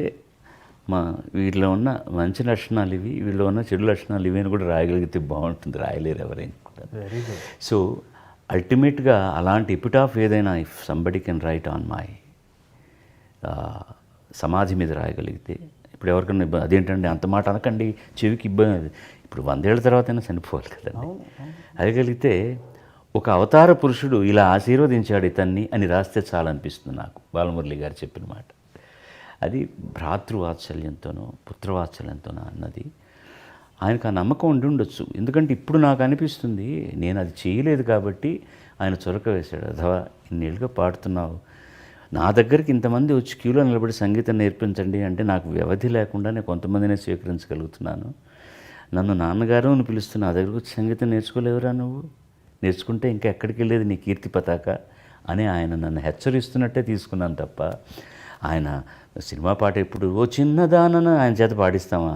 వీటిలో ఉన్న మంచి లక్షణాలు ఇవి, వీళ్ళు ఉన్న చెడు లక్షణాలు ఇవి అని కూడా రాయగలిగితే బాగుంటుంది. రాయలేరు ఎవరైనా కూడా. సో అల్టిమేట్గా అలాంటి ఎపిటాఫ్ ఏదైనా, if somebody can write on my సమాధి మీద రాయగలిగితే, ఇప్పుడు ఎవరికైనా ఇబ్బంది, అదేంటండి అంత మాట అనకండి, చెవికి ఇబ్బంది, ఇప్పుడు 100 ఏళ్ళ తర్వాత అయినా చనిపోవాలి కదండి. అడగలిగితే ఒక అవతార పురుషుడు ఇలా ఆశీర్వదించాడు ఇతన్ని అని రాస్తే చాలనిపిస్తుంది నాకు, బాలమురళి గారు చెప్పిన మాట. అది భ్రాతృవాత్సల్యంతోనో పుత్రవాత్సల్యంతోనో అన్నది ఆయనకు ఆ నమ్మకం ఉండి ఉండొచ్చు. ఎందుకంటే ఇప్పుడు నాకు అనిపిస్తుంది, నేను అది చేయలేదు కాబట్టి ఆయన చొరక వేశాడు. అథవా ఇన్నేళ్ళుగా పాడుతున్నావు, నా దగ్గరికి ఇంతమంది వచ్చి క్యూలో నిలబడి సంగీతం నేర్పించండి అంటే నాకు వ్యవధి లేకుండా నేను కొంతమందినే స్వీకరించగలుగుతున్నాను. నన్ను నాన్నగారు అని పిలుస్తున్నా, నా దగ్గరకు వచ్చి సంగీతం నేర్చుకోలేవురా నువ్వు, నేర్చుకుంటే ఇంకా ఎక్కడికి వెళ్ళేది నీ కీర్తి పతాక అని ఆయన నన్ను హెచ్చరిస్తున్నట్టే తీసుకున్నాను తప్ప, ఆయన సినిమా పాట ఎప్పుడు ఓ చిన్నదానన ఆయన చేత పాడిస్తామా?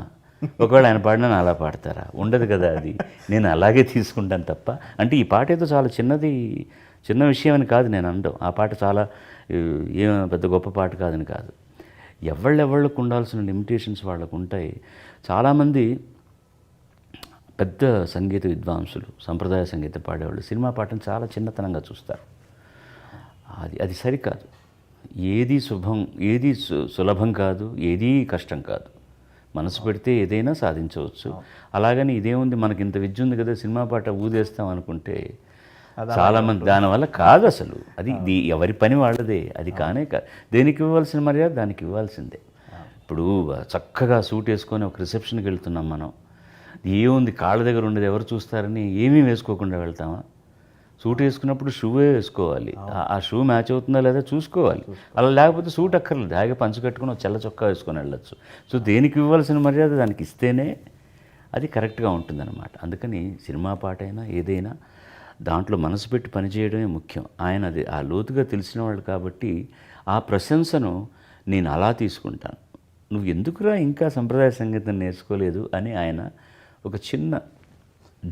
ఒకవేళ ఆయన పాడినా అలా పాడతారా? ఉండదు కదా. అది నేను అలాగే తీసుకుంటాను తప్ప, అంటే ఈ పాట ఏదో చాలా చిన్న విషయం అని కాదు నేను అనడం. ఆ పాట చాలా ఏం పెద్ద గొప్ప పాట కాదని కాదు. ఎవళ్ళకు ఉండాల్సిన లిమిటేషన్స్ వాళ్ళకు ఉంటాయి. చాలామంది పెద్ద సంగీత విద్వాంసులు, సంప్రదాయ సంగీతం పాడేవాళ్ళు సినిమా పాటను చాలా చిన్నతనంగా చూస్తారు. అది సరికాదు. ఏది శుభం, ఏది సులభం కాదు, ఏదీ కష్టం కాదు. మనసు పెడితే ఏదైనా సాధించవచ్చు. అలాగని ఇదేముంది మనకి ఇంత విద్య ఉంది కదా సినిమా పాట ఊదేస్తాం అనుకుంటే చాలామంది దానివల్ల కాదు అసలు. అది ఎవరి పని వాళ్ళదే. అది కానే కాదు. దేనికి ఇవ్వాల్సిన మర్యాద దానికి ఇవ్వాల్సిందే. ఇప్పుడు చక్కగా సూట్ వేసుకొని ఒక రిసెప్షన్కి వెళ్తున్నాం మనం, ఏముంది కాళ్ళ దగ్గర ఉండేది ఎవరు చూస్తారని ఏమీ వేసుకోకుండా వెళ్తామా? సూట్ వేసుకున్నప్పుడు షూవే వేసుకోవాలి. ఆ షూ మ్యాచ్ అవుతుందా లేదా చూసుకోవాలి. అలా లేకపోతే సూట్ అక్కర్లేదు, హాయిగా పంచు కట్టుకుని ఒక చెల్ల చొక్కా వేసుకొని వెళ్ళచ్చు. సో దేనికి ఇవ్వాల్సిన మర్యాద దానికి ఇస్తేనే అది కరెక్ట్గా ఉంటుందన్నమాట. అందుకని సినిమా పాట అయినా ఏదైనా దాంట్లో మనసు పెట్టి పనిచేయడమే ముఖ్యం. ఆయన అది ఆ లోతుగా తెలిసిన వాళ్ళు కాబట్టి ఆ ప్రశంసను నేను అలా తీసుకుంటాను. నువ్వు ఎందుకురా ఇంకా సంప్రదాయ సంగీతం నేర్చుకోలేదు అని ఆయన ఒక చిన్న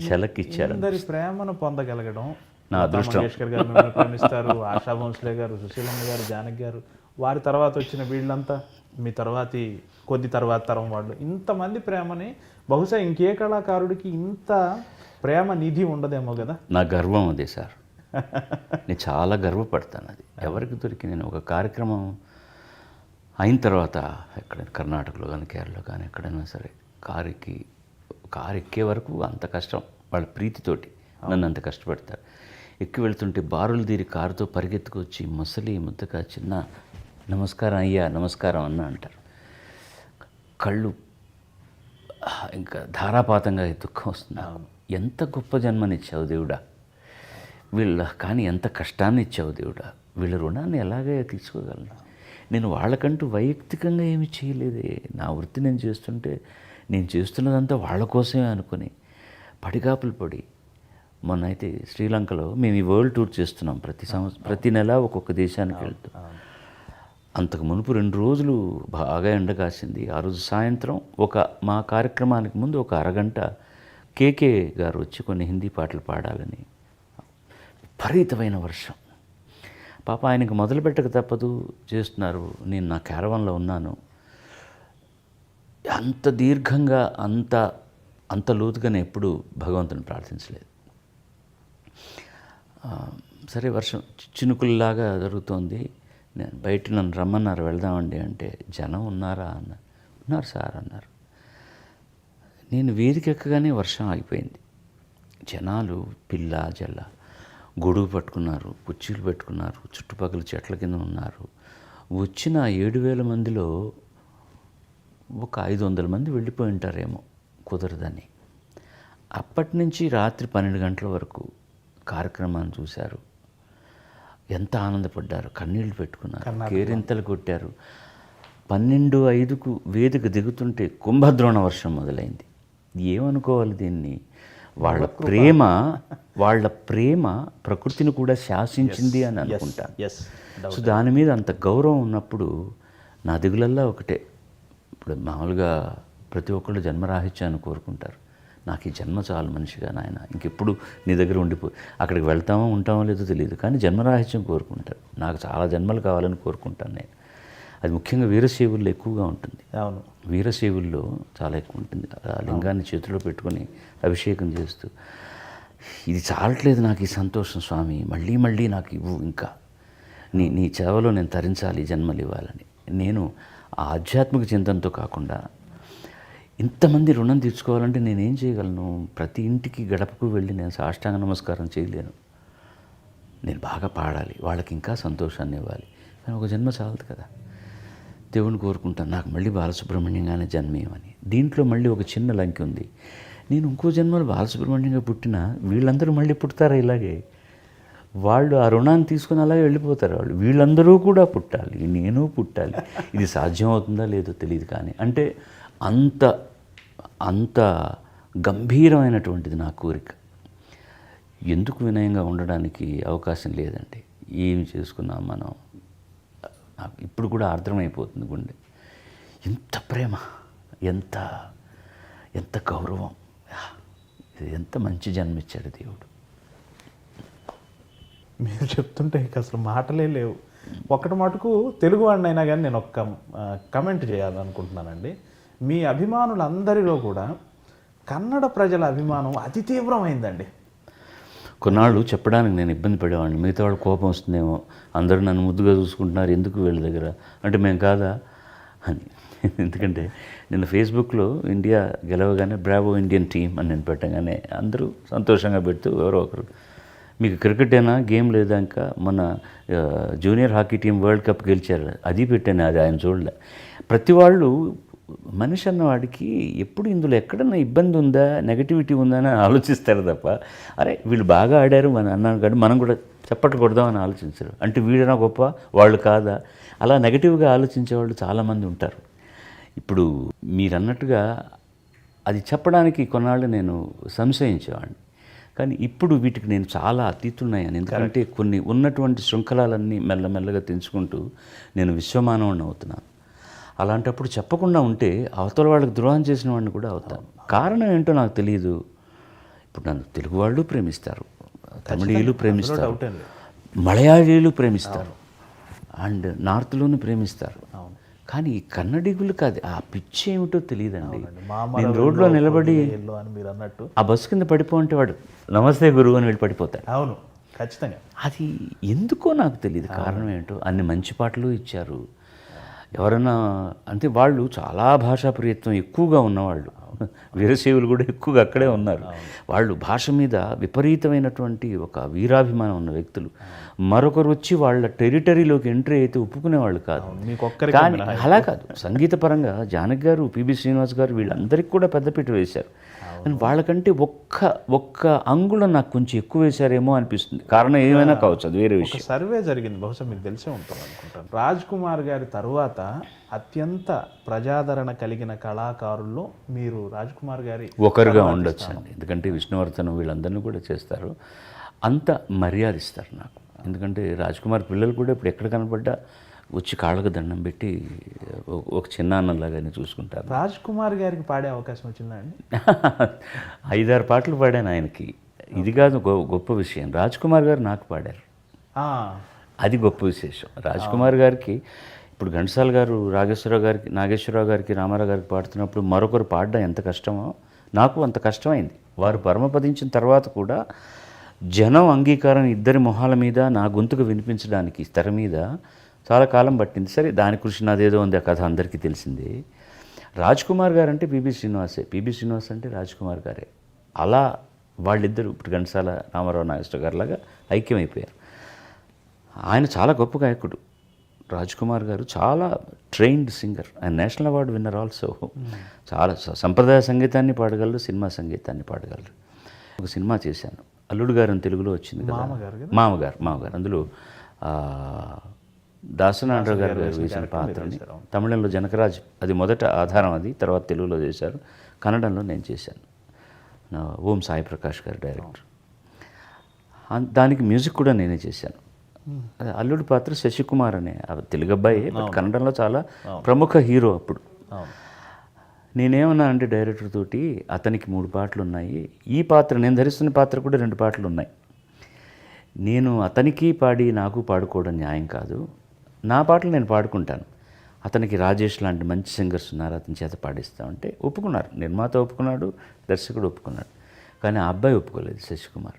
ఝలక్ ఇచ్చారు. అందరి ప్రేమను పొందగలగడం నా లతా అదృష్టం. మంగేష్కర్ గారు మిమ్మల్ని ప్రేమిస్తారు, ఆశా భోంస్లే గారు, సుశీలమ్మ గారు, జానకి గారు, వారి తర్వాత వచ్చిన వీళ్ళంతా మీ కొద్ది తర్వాత తరం వాళ్ళు, ఇంతమంది ప్రేమని బహుశా ఇంకే కళాకారుడికి ఇంత ప్రేమ నిధి ఉండదేమో కదా. నా గర్వం అదే సార్. నేను చాలా గర్వపడతాను. అది ఎవరికి దొరికి నేను ఒక కార్యక్రమం అయిన తర్వాత ఎక్కడైనా కర్ణాటకలో కానీ కేరళలో కానీ ఎక్కడైనా సరే కారు ఎక్కే వరకు అంత కష్టం, వాళ్ళ ప్రీతితోటి నన్ను అంత కష్టపడతారు. ఎక్కి వెళ్తుంటే బారులు తీరి కారుతో పరిగెత్తుకొచ్చి ముసలి ముద్దగా చిన్న నమస్కారం అయ్యా నమస్కారం అన్న అంటారు. కళ్ళు ఇంకా ధారాపాతంగా దుఃఖం వస్తుంది. ఎంత గొప్ప జన్మనిచ్చావు దేవుడా కానీ ఎంత కష్టాన్ని ఇచ్చావు దేవుడా, వీళ్ళ రుణాన్ని ఎలాగే తీసుకోగలను. నేను వాళ్ళకంటూ వైయక్తికంగా ఏమి చేయలేదే. నా వృత్తి నేను చేస్తుంటే నేను చేస్తున్నదంతా వాళ్ళ కోసమే అనుకుని పడిగాపులు పడి, మొన్న అయితే శ్రీలంకలో మేము ఈ వరల్డ్ టూర్ చేస్తున్నాం ప్రతి నెల ఒక్కొక్క దేశానికి వెళ్తాం. అంతకు మునుపు 2 రోజులు బాగా ఎండ కాసింది. ఆ రోజు సాయంత్రం మా కార్యక్రమానికి ముందు ఒక అరగంట కేకే గారు వచ్చి కొన్ని హిందీ పాటలు పాడాలని, విపరీతమైన వర్షం. పాప ఆయనకు మొదలుపెట్టక తప్పదు, చేస్తున్నారు. నేను నా క్యారవాన్లో ఉన్నాను. అంత దీర్ఘంగా అంత లోతుగా నేను ఎప్పుడు భగవంతుని ప్రార్థించలేదు. సరే వర్షం చినుకుల్లాగా జరుగుతోంది. నేను బయట నన్ను రమ్మన్నారు వెళ్దామండి అంటే, జనం ఉన్నారా అన్నారు. ఉన్నారు సార్ అన్నారు. నేను వేదిక ఎక్కగానే వర్షం ఆగిపోయింది. జనాలు పిల్ల జల్ల గొడుగు పట్టుకున్నారు, కుర్చీలు పెట్టుకున్నారు, చుట్టుపక్కల చెట్ల కింద ఉన్నారు. వచ్చిన 7,000 మందిలో ఒక 500 మంది వెళ్ళిపోయి ఉంటారేమో కుదరదని. అప్పటి నుంచి రాత్రి 12 గంటల వరకు కార్యక్రమాన్ని చూశారు. ఎంత ఆనందపడ్డారు, కన్నీళ్లు పెట్టుకున్నారు, కేరింతలు కొట్టారు. 12:05కు వేదిక దిగుతుంటే కుంభద్రోణ వర్షం మొదలైంది. ఏమనుకోవాలి దీన్ని? వాళ్ళ ప్రేమ ప్రకృతిని కూడా శాసించింది అని అనుకుంటాను. సో దాని మీద అంత గౌరవం ఉన్నప్పుడు నా దిగులల్లా ఒకటే. ఇప్పుడు మామూలుగా ప్రతి ఒక్కళ్ళు జన్మరాహిత్యాన్ని కోరుకుంటారు. నాకు ఈ జన్మ చాలు మనిషిగా నాయన, ఇంకెప్పుడు నీ దగ్గర అక్కడికి వెళ్తామో ఉంటామో లేదో తెలియదు, కానీ జన్మరాహిత్యం కోరుకుంటారు. నాకు చాలా జన్మలు కావాలని కోరుకుంటాను నేను. అది ముఖ్యంగా వీరశైవుల్లో ఎక్కువగా ఉంటుంది. అవును, వీరశైవుల్లో చాలా ఎక్కువ ఉంటుంది. ఆ లింగాన్ని చేతిలో పెట్టుకొని అభిషేకం చేస్తూ, ఇది చాలట్లేదు నాకు ఈ సంతోషం స్వామి, మళ్ళీ మళ్ళీ నాకు ఇవ్వు, ఇంకా నీ సేవలో నేను తరించాలి, జన్మలు ఇవ్వాలని. నేను ఆ ఆధ్యాత్మిక చింతనతో కాకుండా ఇంతమంది రుణం తీర్చుకోవాలంటే నేనేం చేయగలను? ప్రతి ఇంటికి గడపకు వెళ్ళి నేను సాష్టాంగ నమస్కారం చేయలేను. నేను బాగా పాడాలి, వాళ్ళకి ఇంకా సంతోషాన్ని ఇవ్వాలి. కానీ ఒక జన్మ చాలదు కదా. దేవుని కోరుకుంటాను నాకు మళ్ళీ బాలసుబ్రహ్మణ్యంగానే జన్మేయమని. దీంట్లో మళ్ళీ ఒక చిన్న లంకి ఉంది. నేను ఇంకో జన్మలో బాలసుబ్రహ్మణ్యంగా పుట్టినా వీళ్ళందరూ మళ్ళీ పుడతారా ఇలాగే? వాళ్ళు ఆ రుణాన్ని తీసుకుని అలాగే వెళ్ళిపోతారు. వీళ్ళందరూ కూడా పుట్టాలి, నేను పుట్టాలి. ఇది సాధ్యం అవుతుందా లేదో తెలియదు, కానీ అంటే అంత గంభీరమైనటువంటిది నా కోరిక. ఎందుకు వినయంగా ఉండడానికి అవకాశం లేదండి. ఏమి చేసుకున్నాం మనం, నాకు ఇప్పుడు కూడా అర్థమైపోతుంది గుండె. ఎంత ప్రేమ, ఎంత గౌరవం, ఎంత మంచి జన్మిచ్చాడు దేవుడు. మీరు చెప్తుంటే ఇక అసలు మాటలే లేవు. ఒక్కటి మటుకు తెలుగు వాడిని అయినా కానీ నేను ఒక్క కమెంట్ చేయాలనుకుంటున్నానండి. మీ అభిమానులందరిలో కూడా కన్నడ ప్రజల అభిమానం అతి తీవ్రమైందండి. కొన్నాళ్ళు చెప్పడానికి నేను ఇబ్బంది పడేవాడిని. మిగతా వాళ్ళు కోపం వస్తుందేమో, అందరూ నన్ను ముద్దుగా చూసుకుంటున్నారు, ఎందుకు వీళ్ళ దగ్గర అంటే మేము కాదా అని. ఎందుకంటే నిన్న ఫేస్బుక్లో ఇండియా గెలవగానే బ్రావో ఇండియన్ టీమ్ అని నేను పెట్టగానే అందరూ సంతోషంగా పెడుతూ ఎవరో ఒకరు మీకు క్రికెట్ అయినా గేమ్ లేదా, ఇంకా మన junior hockey team world cup గెలిచారు అది పెట్టాను, అది ఆయన చూడలే. ప్రతి వాళ్ళు మనిషి అన్నవాడికి ఎప్పుడు ఇందులో ఎక్కడన్నా ఇబ్బంది ఉందా, నెగటివిటీ ఉందా అని ఆలోచిస్తారు తప్ప, అరే వీళ్ళు బాగా ఆడారు మన అన్నాను కానీ మనం కూడా చప్పట్లు కొడదామని ఆలోచించరు. అంటే వీళ్ళనా గొప్ప, వాళ్ళు కాదా, అలా నెగటివ్గా ఆలోచించే వాళ్ళు చాలామంది ఉంటారు. ఇప్పుడు మీరు అన్నట్టుగా అది చెప్పడానికి కొన్నాళ్ళు నేను సంశయించేవాడిని. కానీ ఇప్పుడు వీటికి నేను చాలా అతీతున్నాను. ఎందుకంటే కొన్ని ఉన్నటువంటి శృంఖలాలన్నీ మెల్లమెల్లగా తెంచుకుంటూ నేను విశ్వమానవుడిని అవుతున్నాను. అలాంటప్పుడు చెప్పకుండా ఉంటే అవతల వాళ్ళకి ద్రోహం చేసిన వాడిని కూడా అవుతాను. కారణం ఏంటో నాకు తెలియదు. ఇప్పుడు నన్ను తెలుగు వాళ్ళు ప్రేమిస్తారు, తమిళీయులు ప్రేమిస్తారు, మలయాళీలు ప్రేమిస్తారు, అండ్ నార్త్లోనూ ప్రేమిస్తారు. కానీ ఈ కన్నడిగులు కాదు, ఆ పిచ్చి ఏమిటో తెలియదండి. నేను రోడ్లో నిలబడి అని మీరు అన్నట్టు ఆ బస్సు కింద పడిపోంటే వాడు నమస్తే గురువు అని వెళ్ళి పడిపోతాడు. అవును, ఖచ్చితంగా. అది ఎందుకో నాకు తెలియదు, కారణం ఏంటో. అన్ని మంచి పాటలు ఇచ్చారు. ఎవరైనా అంటే వాళ్ళు చాలా భాషా ప్రియత్వం ఎక్కువగా ఉన్నవాళ్ళు, వీరశైవులు కూడా ఎక్కువగా అక్కడే ఉన్నారు. వాళ్ళు భాష మీద విపరీతమైనటువంటి ఒక వీరాభిమానం ఉన్న వ్యక్తులు. మరొకరు వచ్చి వాళ్ళ టెరిటరీలోకి ఎంట్రీ అయితే ఒప్పుకునేవాళ్ళు కాదు. కానీ అలా కాదు, సంగీత పరంగా జానకి గారు, పిబి శ్రీనివాస్ గారు వీళ్ళందరికీ కూడా పెద్దపీట వేశారు. కానీ వాళ్ళకంటే ఒక్క అంగుళం నాకు కొంచెం ఎక్కువ వేశారేమో అనిపిస్తుంది. కారణం ఏమైనా కావచ్చు, అది వేరే విషయం. సర్వే జరిగింది, బహుశా మీకు తెలిసే ఉంటుంది అనుకుంటాను. రాజ్ కుమార్ గారి తరువాత అత్యంత ప్రజాదరణ కలిగిన కళాకారుల్లో మీరు రాజ్ కుమార్ గారి ఒకరుగా ఉండొచ్చు అండి. ఎందుకంటే విష్ణువర్ధన్ వీళ్ళందరినీ కూడా చేస్తారు, అంత మర్యాద ఇస్తారు నాకు. ఎందుకంటే రాజ్ కుమార్ పిల్లలు కూడా ఇప్పుడు ఎక్కడ కనపడ్డా వచ్చి కాళ్ళకు దండం పెట్టి ఒక చిన్న అన్నలాగానే చూసుకుంటారు. రాజ్ కుమార్ గారికి పాడే అవకాశం వచ్చిందా అండి? 5-6 పాటలు పాడాను ఆయనకి. ఇది కాదు గొప్ప విషయం, రాజ్ కుమార్ గారు నాకు పాడారు, అది గొప్ప విశేషం. రాజ్ కుమార్ గారికి ఇప్పుడు ఘంటసాల గారు నాగేశ్వరరావు గారికి, రామారావు గారికి పాడుతున్నప్పుడు మరొకరు పాడడం ఎంత కష్టమో నాకు అంత కష్టమైంది. వారు పరమపదించిన తర్వాత కూడా జనం అంగీకారం ఇద్దరి మొహాల మీద నా గొంతుకు వినిపించడానికి తెర మీద చాలా కాలం పట్టింది. సరే, దాని కృషి నాదేదో ఉంది, ఆ కథ అందరికీ తెలిసిందే. రాజ్ కుమార్ గారు అంటే పిబి శ్రీనివాస్ అంటే రాజ్ కుమార్ గారే. అలా వాళ్ళిద్దరూ ఇప్పుడు ఘంటసాల, రామారావు, నాగేశ్వరరావు గారు లాగా ఐక్యమైపోయారు. ఆయన చాలా గొప్ప గాయకుడు. రాజ్ కుమార్ గారు చాలా ట్రైన్డ్ సింగర్, ఆయన నేషనల్ అవార్డు విన్నర్ ఆల్సో. చాలా సంప్రదాయ సంగీతాన్ని పాడగలరు, సినిమా సంగీతాన్ని పాడగలరు. ఒక సినిమా చేశాను, అల్లుడు గారు అని తెలుగులో వచ్చింది కదా, మామగారు. అందులో దాసనారాయణ గారు వేసిన పాత్రని తమిళంలో జనకరాజ్, అది మొదట ఆధారం, అది తర్వాత తెలుగులో చేశారు, కన్నడంలో నేను చేశాను. ఓం సాయి ప్రకాష్ గారు డైరెక్టర్. దానికి మ్యూజిక్ కూడా నేనే చేశాను. అల్లుడి పాత్ర శశికుమార్ అనే తెలుగు అబ్బాయి, కన్నడంలో చాలా ప్రముఖ హీరో అప్పుడు. నేనేమన్నా అంటే డైరెక్టర్ తోటి, అతనికి 3 పాటలు ఉన్నాయి, ఈ పాత్ర నేను ధరిస్తున్న పాత్ర కూడా 2 పాటలు ఉన్నాయి. నేను అతనికి పాడి నాకు పాడుకోవడం న్యాయం కాదు, నా పాటలు నేను పాడుకుంటాను. అతనికి రాజేష్ లాంటి మంచి సింగర్స్ ఉన్నారు, అతని చేత పాడిస్తామంటే ఒప్పుకున్నారు. నిర్మాత ఒప్పుకున్నాడు, దర్శకుడు ఒప్పుకున్నాడు. కానీ ఆ అబ్బాయి ఒప్పుకోలేదు, శశికుమార్.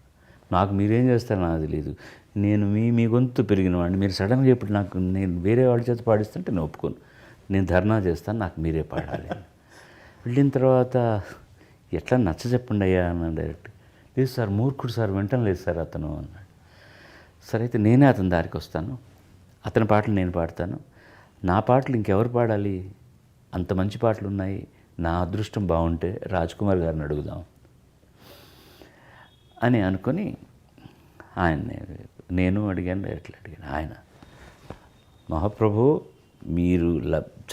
నాకు మీరేం చేస్తారో నాకు తెలియదు, నేను మీ గొంతు పెరిగిన వాడిని, మీరు సడన్గా ఇప్పుడు నాకు నేను వేరే వాళ్ళ చేత పాడిస్తుంటే నేను ఒప్పుకోను, నేను ధర్నా చేస్తాను, నాకు మీరే పాడాలి. వెళ్ళిన తర్వాత ఎట్లా నచ్చ చెప్పండి అయ్యా అన్నాను డైరెక్ట్. లేదు సార్, మూర్ఖుడు సార్, వింటం లేదు సార్ అతను అన్నాడు. సరే అయితే నేనే అతని దారికి వస్తాను, అతని పాటలు నేను పాడతాను, నా పాటలు ఇంకెవరు పాడాలి, అంత మంచి పాటలు ఉన్నాయి, నా అదృష్టం బాగుంటే రాజ్ కుమార్ గారిని అడుగుదాం అని అనుకొని ఆయన్ని నేను అడిగాను, ఎట్లా అడిగాను. ఆయన, మహాప్రభు మీరు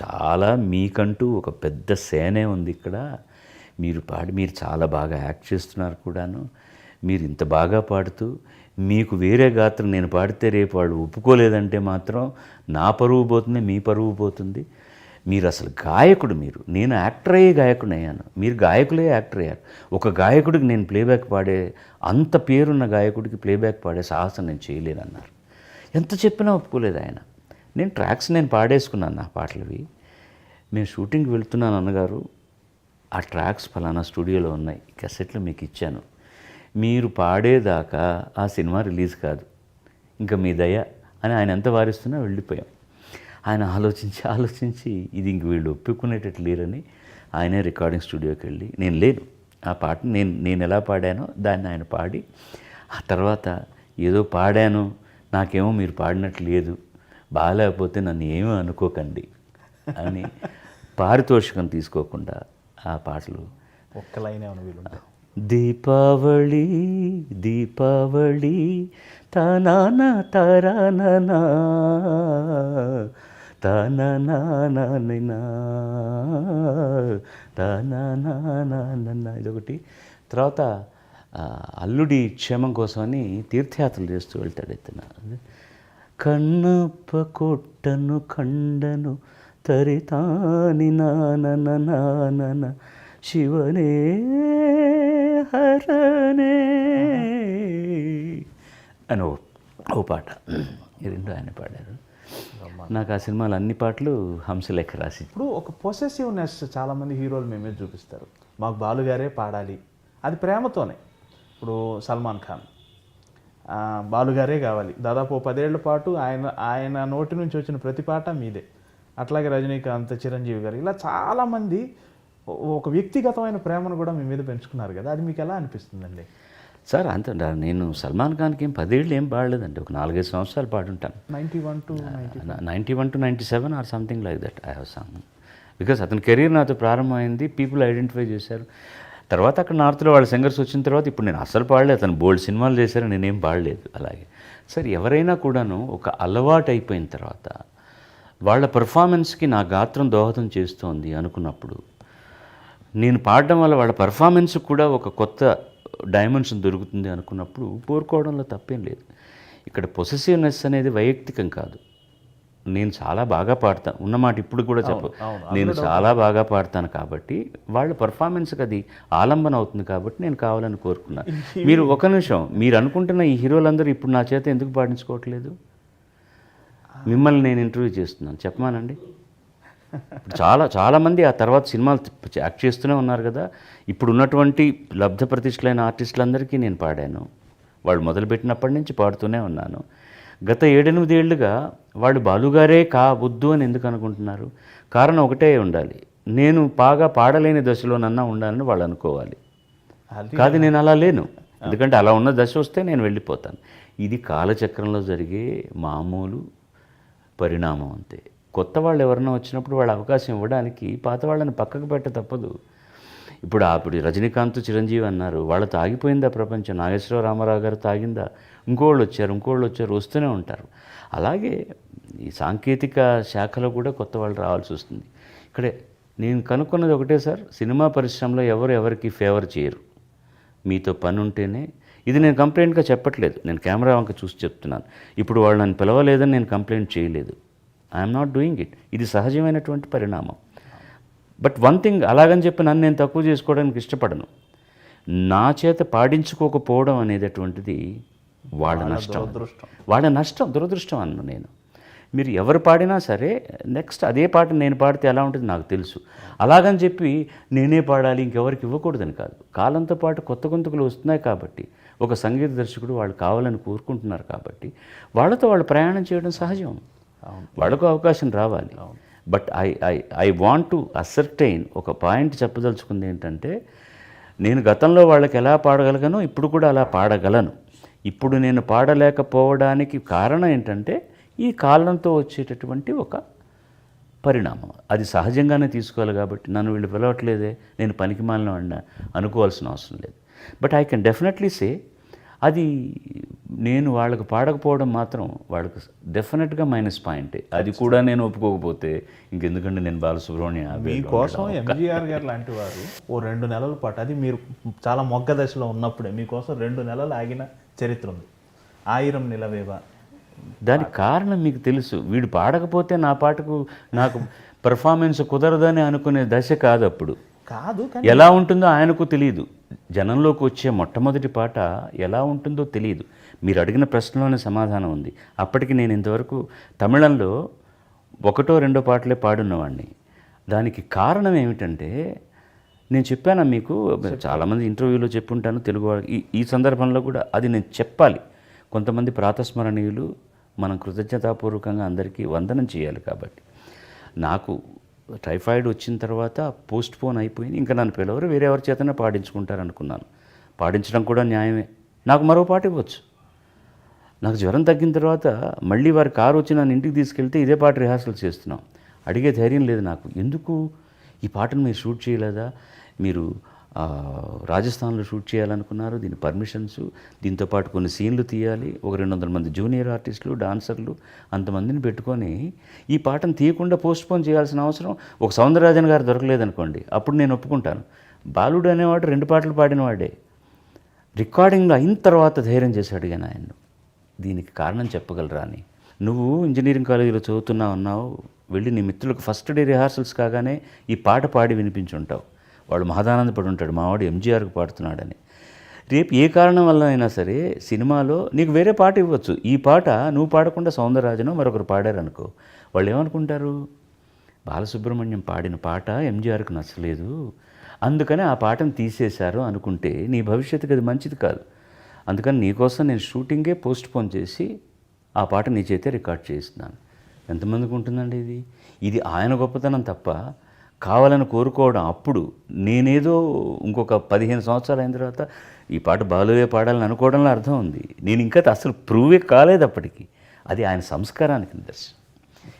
చాలా మీకంటూ ఒక పెద్ద సేనే ఉంది ఇక్కడ, మీరు చాలా బాగా యాక్ట్ చేస్తున్నారు కూడాను, మీరు ఇంత బాగా పాడుతూ మీకు వేరే గాత్రం నేను పాడితే రేపు వాళ్ళు ఒప్పుకోలేదంటే మాత్రం నా పరువు పోతుంది, మీ పరువు పోతుంది, మీరు అసలు గాయకుడు, నేను యాక్టర్ అయ్యే గాయకుడు అయ్యాను, మీరు గాయకులే యాక్టర్ అయ్యారు. ఒక గాయకుడికి నేను ప్లేబ్యాక్ పాడే, అంత పేరున్న గాయకుడికి ప్లేబ్యాక్ పాడే సాహసం నేను చేయలేనన్నారు. ఎంత చెప్పినా ఒప్పుకోలేదు ఆయన. నేను ట్రాక్స్ నేను పాడేసుకున్నాను, నా పాటలవి. మేము షూటింగ్కి వెళ్తున్నాను అన్నగారు, ఆ ట్రాక్స్ ఫలానా స్టూడియోలో ఉన్నాయి, క్యాసెట్లు మీకు ఇచ్చాను, మీరు పాడేదాకా ఆ సినిమా రిలీజ్ కాదు, ఇంకా మీ దయ అని ఆయన ఎంత వారిస్తున్నా వెళ్ళిపోయాం. ఆయన ఆలోచించి ఇది ఇంక వీళ్ళు ఒప్పుకునేటట్లు లేరని ఆయనే రికార్డింగ్ స్టూడియోకి వెళ్ళి, నేను లేను, ఆ పాటను నేను ఎలా పాడానో దాన్ని ఆయన పాడి, ఆ తర్వాత ఏదో పాడాను, నాకేమో మీరు పాడినట్లు లేదు, బాగాలేకపోతే నన్ను ఏమీ అనుకోకండి అని పారితోషికం తీసుకోకుండా ఆ పాటలు ఒక్క లైన్ ఏమైనా వీలుంటే, దీపావళి దీపావళి తనానా తరాననా తానా ఇదొకటి. తర్వాత అల్లుడి క్షేమం కోసమని తీర్థయాత్రలు చేస్తూ వెళ్తాడు ఎత్తున. కన్నప్ప కొట్టను కండను తరితాని నానన శివనే హరనే అని ఓ పాట. ఈ రెండు ఆయన పాడారు. నాకు ఆ సినిమాలో అన్ని పాటలు హంసలేఖ రాసి. ఇప్పుడు ఒక పొసెసివ్నెస్ చాలామంది హీరోలు మేమే చూపిస్తారు, మాకు బాలుగారే పాడాలి, అది ప్రేమతోనే. ఇప్పుడు సల్మాన్ ఖాన్ బాలుగారే కావాలి, దాదాపు 10 ఏళ్ల పాటు ఆయన నోటి నుంచి వచ్చిన ప్రతి పాట మీదే. అట్లాగే రజనీకాంత్, చిరంజీవి గారు, ఇలా చాలామంది ఒక వ్యక్తిగతమైన ప్రేమను కూడా మీ మీద పెంచుకున్నారు కదా, అది మీకు ఎలా అనిపిస్తుందండి? సార్ అంత నేను సల్మాన్ ఖాన్కి 10 ఏళ్ళు ఏం పాడలేదండి, ఒక 4-5 సంవత్సరాలు పాడుంటాను. 91 to 97 or something like that I have song. Because అతని కెరీర్ నాతో ప్రారంభమైంది, పీపుల్ ఐడెంటిఫై చేశారు. తర్వాత అక్కడ నార్త్లో వాళ్ళ సింగర్స్ వచ్చిన తర్వాత ఇప్పుడు నేను అస్సలు పాడలేదు. అతను బోల్డ్ సినిమాలు చేశారు, నేనేం పాడలేదు. అలాగే సార్ ఎవరైనా కూడాను ఒక అలవాటు అయిపోయిన తర్వాత వాళ్ళ పెర్ఫార్మెన్స్కి నా గాత్రం దోహదం చేస్తోంది అనుకున్నప్పుడు, నేను పాడడం వల్ల వాళ్ళ పెర్ఫార్మెన్స్ కూడా ఒక కొత్త డైమెన్షన్ దొరుకుతుంది అనుకున్నప్పుడు కోరుకోవడంలో తప్పేం లేదు. ఇక్కడ పొసెసివ్నెస్ అనేది వైయక్తికం కాదు. నేను చాలా బాగా పాడతాను ఉన్నమాట, ఇప్పుడు కూడా నేను చాలా బాగా పాడతాను కాబట్టి వాళ్ళ పర్ఫార్మెన్స్కి అది ఆలంబన అవుతుంది కాబట్టి నేను కావాలని కోరుకున్నాను. మీరు ఒక నిమిషం, మీరు అనుకుంటున్న ఈ హీరోలందరూ ఇప్పుడు నా చేత ఎందుకు పాడించుకోవట్లేదు? మిమ్మల్ని నేను ఇంటర్వ్యూ చేస్తున్నాను, చెప్పమానండి. చాలామంది ఆ తర్వాత సినిమాలు యాక్ట్ చేస్తూనే ఉన్నారు కదా. ఇప్పుడు ఉన్నటువంటి లబ్ధ ప్రతిష్ఠలైన ఆర్టిస్టులందరికీ నేను పాడాను, వాళ్ళు మొదలుపెట్టినప్పటి నుంచి పాడుతూనే ఉన్నాను. గత 7-8 ఏళ్ళుగా వాళ్ళు బాలుగారే కావద్దు అని ఎందుకు అనుకుంటున్నారు? కారణం ఒకటే ఉండాలి, నేను బాగా పాడలేని దశలోనన్నా ఉండాలని వాళ్ళు అనుకోవాలి. కాదు, నేను అలా లేను. ఎందుకంటే అలా ఉన్న దశ వస్తే నేను వెళ్ళిపోతాను. ఇది కాలచక్రంలో జరిగే మామూలు పరిణామం అంతే. కొత్త వాళ్ళు ఎవరైనా వచ్చినప్పుడు వాళ్ళ అవకాశం ఇవ్వడానికి పాత వాళ్ళని పక్కకు పెట్ట తప్పదు. ఇప్పుడు రజనీకాంత్, చిరంజీవి అన్నారు, వాళ్ళతో ఆగిపోయిందా ప్రపంచం? నాగేశ్వరరావు, రామారావు గారు తాగిందా? ఇంకోళ్ళు వచ్చారు, వస్తూనే ఉంటారు. అలాగే ఈ సాంకేతిక శాఖలో కూడా కొత్త వాళ్ళు రావాల్సి వస్తుంది. ఇక్కడే నేను కనుక్కున్నది ఒకటే సార్, సినిమా పరిశ్రమలో ఎవరికి ఫేవర్ చేయరు. మీతో పని ఉంటేనే, ఇది నేను కంప్లైంట్గా చెప్పట్లేదు, నేను కెమెరా వంక చూసి చెప్తున్నాను. ఇప్పుడు వాళ్ళు నన్ను పిలవలేదని నేను కంప్లైంట్ చేయలేదు. I'm not doing it. ఇది సహజమైనటువంటి పరిణామం. బట్ వన్ థింగ్, అలాగని చెప్పి నన్ను నేను తక్కువ చేసుకోవడానికి ఇష్టపడను. నా చేత పాడించుకోకపోవడం అనేటటువంటిది వాళ్ళ నష్టం, దురదృష్టం అన్ను నేను. మీరు ఎవరు పాడినా సరే నెక్స్ట్ అదే పాట నేను పాడితే ఎలా ఉంటుంది నాకు తెలుసు. అలాగని చెప్పి నేనే పాడాలి ఇంకెవరికి ఇవ్వకూడదని కాదు. కాలంతో పాటు కొత్త గొంతుకులు వస్తున్నాయి కాబట్టి, ఒక సంగీత దర్శకుడు వాళ్ళు కావాలని కోరుకుంటున్నారు కాబట్టి వాళ్ళతో వాళ్ళు ప్రయాణం చేయడం సహజం. వాళ్ళకు అవకాశం రావాలి. But I want to ascertain ఒక పాయింట్ చెప్పదలుచుకుంది ఏంటంటే, నేను గతంలో వాళ్ళకి ఎలా పాడగలిగానో ఇప్పుడు కూడా అలా పాడగలను. ఇప్పుడు నేను పాడలేకపోవడానికి కారణం ఏంటంటే ఈ కాలంతో వచ్చేటటువంటి ఒక పరిణామం. అది సహజంగానే తీసుకోవాలి కాబట్టి నన్ను వీళ్ళు పిలవట్లేదే, నేను పనికిమాలిన వాడినా అనుకోవాల్సిన అవసరం లేదు. But I can definitely say, అది నేను వాళ్ళకు పాడకపోవడం మాత్రం వాళ్ళకు డెఫినెట్గా మైనస్ పాయింటే. అది కూడా నేను ఒప్పుకోకపోతే ఇంకెందుకంటే నేను బాలసుబ్రహ్మణ్యం మీకోసం ఎంజీఆర్ గారు లాంటి వారు ఓ 2 నెలల పాటు, అది మీరు చాలా మొగ్గ దశలో ఉన్నప్పుడే మీకోసం 2 నెలలు ఆగిన చరిత్ర ఉంది. 1000 నిలవేవా. దానికి కారణం మీకు తెలుసు. వీడు పాడకపోతే నా పాటకు నాకు పెర్ఫార్మెన్స్ కుదరదని అనుకునే దశ కాదు. అప్పుడు కాదు, ఎలా ఉంటుందో ఆయనకు తెలియదు. జనంలోకి వచ్చే మొట్టమొదటి పాట ఎలా ఉంటుందో తెలియదు. మీరు అడిగిన ప్రశ్నలోనే సమాధానం ఉంది. అప్పటికి నేను ఇంతవరకు తమిళంలో 1-2 పాటలే పాడున్నవాడిని. దానికి కారణం ఏమిటంటే, నేను చెప్పాను మీకు, చాలామంది ఇంటర్వ్యూలో చెప్పుంటాను, తెలుగు ఈ సందర్భంలో కూడా అది నేను చెప్పాలి. కొంతమంది ప్రాతస్మరణీయులు మనం కృతజ్ఞతాపూర్వకంగా అందరికీ వందనం చేయాలి. కాబట్టి నాకు టైఫాయిడ్ వచ్చిన తర్వాత పోస్ట్ పోన్ అయిపోయింది. ఇంకా నన్ను పిలవరు, వేరే ఎవరి చేతనే పాడించుకుంటారు అనుకున్నాను. పాడించడం కూడా న్యాయమే. నాకు మరో పాట ఇవ్వచ్చు. నాకు జ్వరం తగ్గిన తర్వాత మళ్ళీ వారి కారు వచ్చి నన్ను ఇంటికి తీసుకెళ్తే ఇదే పాట రిహార్సల్ చేస్తున్నాం. అడిగే ధైర్యం లేదు నాకు. ఎందుకు ఈ పాటను మీరు షూట్ చేయలేదా, మీరు రాజస్థాన్లో షూట్ చేయాలనుకున్నారు. దీని పర్మిషన్స్, దీంతోపాటు కొన్ని సీన్లు తీయాలి, ఒక 200 మంది జూనియర్ ఆర్టిస్టులు, డాన్సర్లు అంతమందిని పెట్టుకొని ఈ పాటను తీయకుండా పోస్ట్పోన్ చేయాల్సిన అవసరం ఒక సౌందరరాజన్ గారు దొరకలేదనుకోండి, అప్పుడు నేను ఒప్పుకుంటాను. బాలుడు అనేవాడు 2 పాటలు పాడినవాడే. రికార్డింగ్లో అయిన తర్వాత ధైర్యం చేశాడు కానీ ఆయన్ను. దీనికి కారణం చెప్పగలరా అని. నువ్వు ఇంజనీరింగ్ కాలేజీలో చదువుతున్నావు, వెళ్ళి నీ మిత్రులకు ఫస్ట్ డే రిహార్సల్స్ కాగానే ఈ పాట పాడి వినిపించుంటావు. వాడు మహదానందపడి ఉంటాడు, మావాడు ఎంజీఆర్కి పాడుతున్నాడని. రేపు ఏ కారణం వల్ల అయినా సరే సినిమాలో నీకు వేరే పాట ఇవ్వచ్చు. ఈ పాట నువ్వు పాడకుండా సౌందరరాజనో మరొకరు పాడారనుకో, వాళ్ళు ఏమనుకుంటారు? బాలసుబ్రహ్మణ్యం పాడిన పాట ఎంజీఆర్కి నచ్చలేదు, అందుకని ఆ పాటను తీసేశారు అనుకుంటే నీ భవిష్యత్తుకి అది మంచిది కాదు. అందుకని నీకోసం నేను షూటింగే పోస్ట్పోన్ చేసి ఆ పాట నీ చేతే రికార్డ్ చేస్తున్నాను. ఎంతమందికి ఉంటుందండి ఇది? ఇది ఆయన గొప్పతనం తప్ప కావాలని కోరుకోవడం. అప్పుడు నేనేదో ఇంకొక 15 సంవత్సరాలు అయిన తర్వాత ఈ పాట బాలువే పాడాలని అనుకోవడంలో అర్థం ఉంది. నేను ఇంకా అసలు ప్రూవే కాలేదు అప్పటికి. అది ఆయన సంస్కారానికి నిదర్శనం.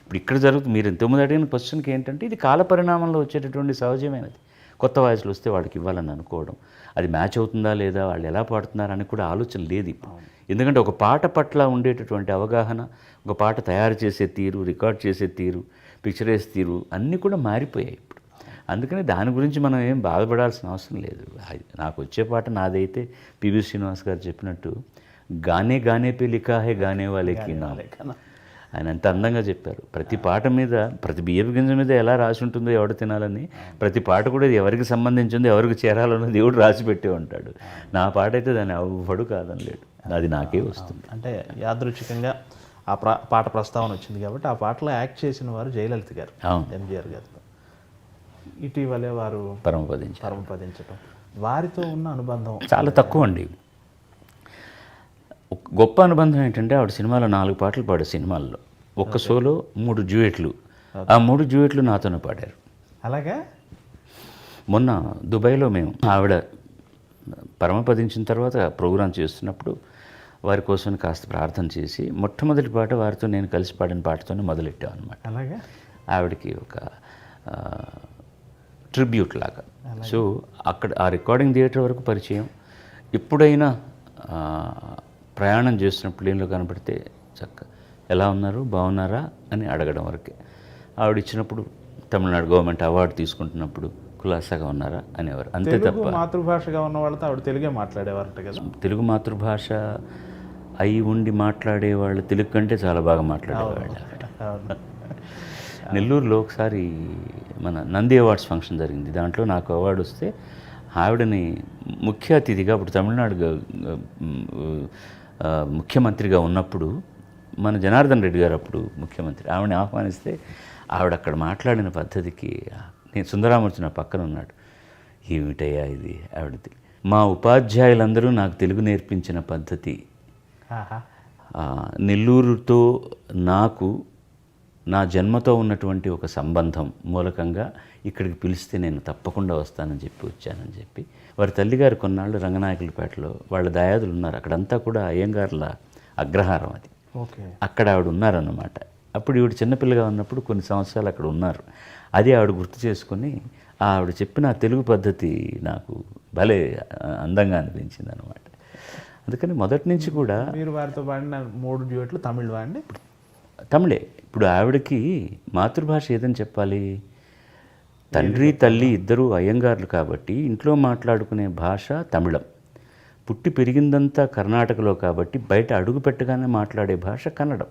ఇప్పుడు ఇక్కడ జరుగుతుంది. మీరు ఇంతకుముందు అడిగిన క్వశ్చన్కి ఏంటంటే ఇది కాల పరిణామంలో వచ్చేటటువంటి సహజమైనది. కొత్త వాయిస్లు వస్తే వాడికి ఇవ్వాలని అనుకోవడం, అది మ్యాచ్ అవుతుందా లేదా, వాళ్ళు ఎలా పాడుతున్నారని కూడా ఆలోచన లేదు ఇప్పుడు. ఎందుకంటే ఒక పాట పట్ల ఉండేటటువంటి అవగాహన, ఒక పాట తయారు చేసే తీరు, రికార్డ్ చేసే తీరు, పిక్చరైజ్ తీరు అన్నీ కూడా మారిపోయాయి ఇప్పుడు. అందుకని దాని గురించి మనం ఏం బాధపడాల్సిన అవసరం లేదు. నాకు వచ్చే పాట నాదైతే పివి శ్రీనివాస్ గారు చెప్పినట్టు గానే గానే పే లిఖా హై గానే వాలే కి నామ్. ఆయన ఎంత అందంగా చెప్పారు. ప్రతి పాట మీద, ప్రతి బియ్యపు గింజ మీద ఎలా రాసి ఉంటుందో ఎవడు తినాలని, ప్రతి పాట కూడా ఎవరికి సంబంధించిందో ఎవరికి చేరాలన్నో దేవుడు రాసి పెట్టే ఉంటాడు. నా పాట అయితే దాన్ని ఎవ్వడు కాదని లేడు, అది నాకే వస్తుంది. అంటే యాదృచ్ఛికంగా ఆ పాట ప్రస్తావన వచ్చింది కాబట్టి ఆ పాటలో యాక్ట్ చేసిన వారు జయలలిత గారు, ఎంజీఆర్ గారితో. ఇటీవలే వారు పరమపదించటం, వారితో ఉన్న అనుబంధం చాలా తక్కువ అండి. గొప్ప అనుబంధం ఏంటంటే ఆవిడ సినిమాలో 4 పాటలు పాడే సినిమాల్లో ఒక్క షోలో 3 డ్యూయెట్లు, ఆ 3 డ్యూయెట్లు నాతోనే పాడారు. అలాగా మొన్న దుబాయ్లో మేము ఆవిడ పరమపదించిన తర్వాత ప్రోగ్రాం చేస్తున్నప్పుడు వారి కోసం కాస్త ప్రార్థన చేసి మొట్టమొదటి పాట వారితో నేను కలిసి పాడిన పాటతోనే మొదలెట్టాం అనమాట. అలాగే ఆవిడకి ఒక ట్రిబ్యూట్ లాగా. సో అక్కడ ఆ రికార్డింగ్ థియేటర్ వరకు పరిచయం. ఎప్పుడైనా ప్రయాణం చేస్తున్నప్పుడు ప్లేన్లో కనపడితే ఎలా ఉన్నారు, బాగున్నారా అని అడగడం వరకే. ఆవిడ ఇచ్చినప్పుడు తమిళనాడు గవర్నమెంట్ అవార్డు తీసుకుంటున్నప్పుడు కులాసాగా ఉన్నారా అనేవారు, అంతే తప్ప. మాతృభాషగా ఉన్న వాళ్ళతో ఆవిడ తెలుగే మాట్లాడేవారట కదా. తెలుగు మాతృభాష అయి ఉండి మాట్లాడేవాళ్ళు తెలుగు కంటే చాలా బాగా మాట్లాడేవాళ్ళు. నెల్లూరులో ఒకసారి మన నంది అవార్డ్స్ ఫంక్షన్ జరిగింది. దాంట్లో నాకు అవార్డు వస్తే ఆవిడని ముఖ్య అతిథిగా, అప్పుడు తమిళనాడు ముఖ్యమంత్రిగా ఉన్నప్పుడు మన జనార్దన్ రెడ్డి గారు అప్పుడు ముఖ్యమంత్రి, ఆవిడని ఆహ్వానిస్తే ఆవిడ అక్కడ మాట్లాడిన పద్ధతికి నేను సుందరామూర్తి నా పక్కన ఉన్నాడు. ఏమిటయ్యా ఇది ఆవిడది. మా ఉపాధ్యాయులందరూ నాకు తెలుగు నేర్పించిన పద్ధతి, నెల్లూరుతో నాకు నా జన్మతో ఉన్నటువంటి ఒక సంబంధం మూలకంగా ఇక్కడికి పిలిస్తే నేను తప్పకుండా వస్తానని చెప్పి వచ్చానని చెప్పి. వారి తల్లిగారు కొన్నాళ్ళు రంగనాయకులపేటలో వాళ్ళ దాయాదులు ఉన్నారు. అక్కడంతా కూడా అయ్యంగార్ల అగ్రహారం అది. అక్కడ ఆవిడ ఉన్నారన్నమాట. అప్పుడు ఈవిడ చిన్నపిల్లగా ఉన్నప్పుడు కొన్ని సంవత్సరాలు అక్కడ ఉన్నారు. అది ఆవిడ గుర్తు చేసుకుని ఆవిడ చెప్పిన తెలుగు పద్ధతి నాకు భలే అందంగా అనిపించింది అనమాట. అందుకని మొదటి నుంచి కూడా. మీరు వారితో పాడిన 3 డ్యూయెట్లు తమిళ్ వాడిని? తమిళే. ఇప్పుడు ఆవిడకి మాతృభాష ఏదని చెప్పాలి? తండ్రి తల్లి ఇద్దరూ అయ్యంగార్లు కాబట్టి ఇంట్లో మాట్లాడుకునే భాష తమిళం. పుట్టి పెరిగిందంతా కర్ణాటకలో కాబట్టి బయట అడుగు పెట్టగానే మాట్లాడే భాష కన్నడం.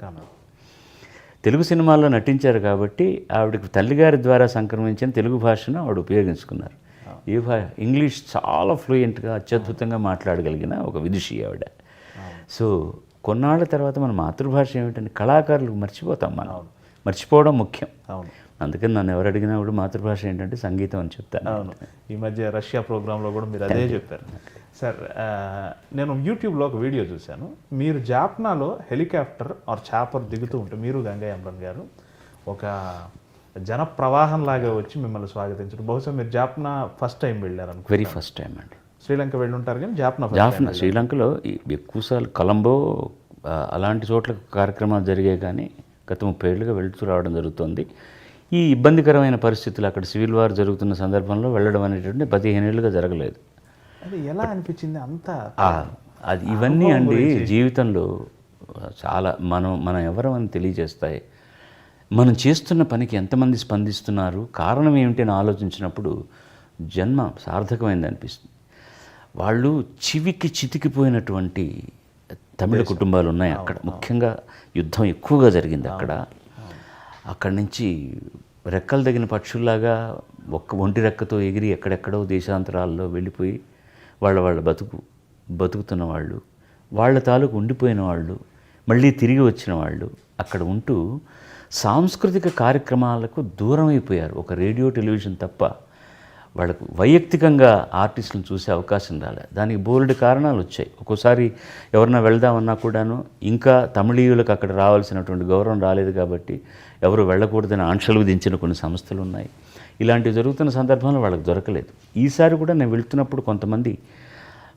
తెలుగు సినిమాల్లో నటించారు కాబట్టి ఆవిడకి తల్లిగారి ద్వారా సంక్రమించిన తెలుగు భాషను ఆవిడ ఉపయోగించుకున్నారు. ఈ ఇంగ్లీష్ చాలా ఫ్లూయెంట్గా అత్యద్భుతంగా మాట్లాడగలిగిన ఒక విదుషి ఆవిడ. సో కొన్నాళ్ళ తర్వాత మన మాతృభాష ఏమిటంటే కళాకారులు మర్చిపోతాం. మనం మర్చిపోవడం ముఖ్యం. అందుకని నన్ను ఎవరు అడిగినా కూడా మాతృభాష ఏంటంటే సంగీతం అని చెప్తాను. అవును, ఈ మధ్య రష్యా ప్రోగ్రాంలో కూడా మీరు అదే చెప్పారు. సార్, నేను యూట్యూబ్లో ఒక వీడియో చూశాను. మీరు జాఫ్నాలో హెలికాప్టర్ ఆర్ చాపర్ దిగుతూ ఉంటే మీరు గంగయ్య అమరన్ గారు ఒక జన ప్రవాహం లాగా వచ్చి మిమ్మల్ని స్వాగతించడం. బహుశా మీరు జాఫ్నా ఫస్ట్ టైం వెళ్ళారు అనుకో. వెరీ ఫస్ట్ టైం అండి. శ్రీలంక వెళ్ళి ఉంటారు కానీ జాఫ్నా శ్రీలంకలో ఎక్కువసార్లు కొలంబో అలాంటి చోట్ల కార్యక్రమాలు జరిగాయి కానీ గత 30 ఏళ్ళుగా వెళ్తూ రావడం జరుగుతుంది. ఈ ఇబ్బందికరమైన పరిస్థితులు అక్కడ సివిల్ వార్ జరుగుతున్న సందర్భంలో వెళ్ళడం అనేటువంటి 15 ఏళ్ళుగా జరగలేదు. అది ఎలా అనిపించింది అంతా? అది ఇవన్నీ అండి జీవితంలో చాలా మనం ఎవరం అని తెలియజేస్తాయి. మనం చేస్తున్న పనికి ఎంతమంది స్పందిస్తున్నారు, కారణం ఏమిటి అని ఆలోచించినప్పుడు జన్మ సార్థకమైంది అనిపిస్తుంది. వాళ్ళు చివికి చితికిపోయినటువంటి తమిళ కుటుంబాలు ఉన్నాయి అక్కడ. ముఖ్యంగా యుద్ధం ఎక్కువగా జరిగింది అక్కడ. అక్కడి నుంచి రెక్కలు తగిన పక్షుల్లాగా ఒంటి రెక్కతో ఎగిరి ఎక్కడెక్కడో దేశాంతరాల్లో వెళ్ళిపోయి వాళ్ళ బతుకుతున్న వాళ్ళు, వాళ్ళ తాలూకు ఉండిపోయిన వాళ్ళు, మళ్ళీ తిరిగి వచ్చిన వాళ్ళు అక్కడ ఉంటూ సాంస్కృతిక కార్యక్రమాలకు దూరం అయిపోయారు. ఒక రేడియో టెలివిజన్ తప్ప వాళ్ళకు వైయక్తికంగా ఆర్టిస్టులను చూసే అవకాశం రాలేదు. దానికి బోల్డ్ కారణాలు వచ్చాయి. ఒక్కోసారి ఎవరన్నా వెళ్దామన్నా కూడాను ఇంకా తమిళీయులకు అక్కడ రావాల్సినటువంటి గౌరవం రాలేదు కాబట్టి ఎవరు వెళ్ళకూడదని ఆంక్షలు విధించిన కొన్ని సంస్థలు ఉన్నాయి. ఇలాంటివి జరుగుతున్న సందర్భంలో వాళ్ళకి దొరకలేదు. ఈసారి కూడా నేను వెళ్తున్నప్పుడు కొంతమంది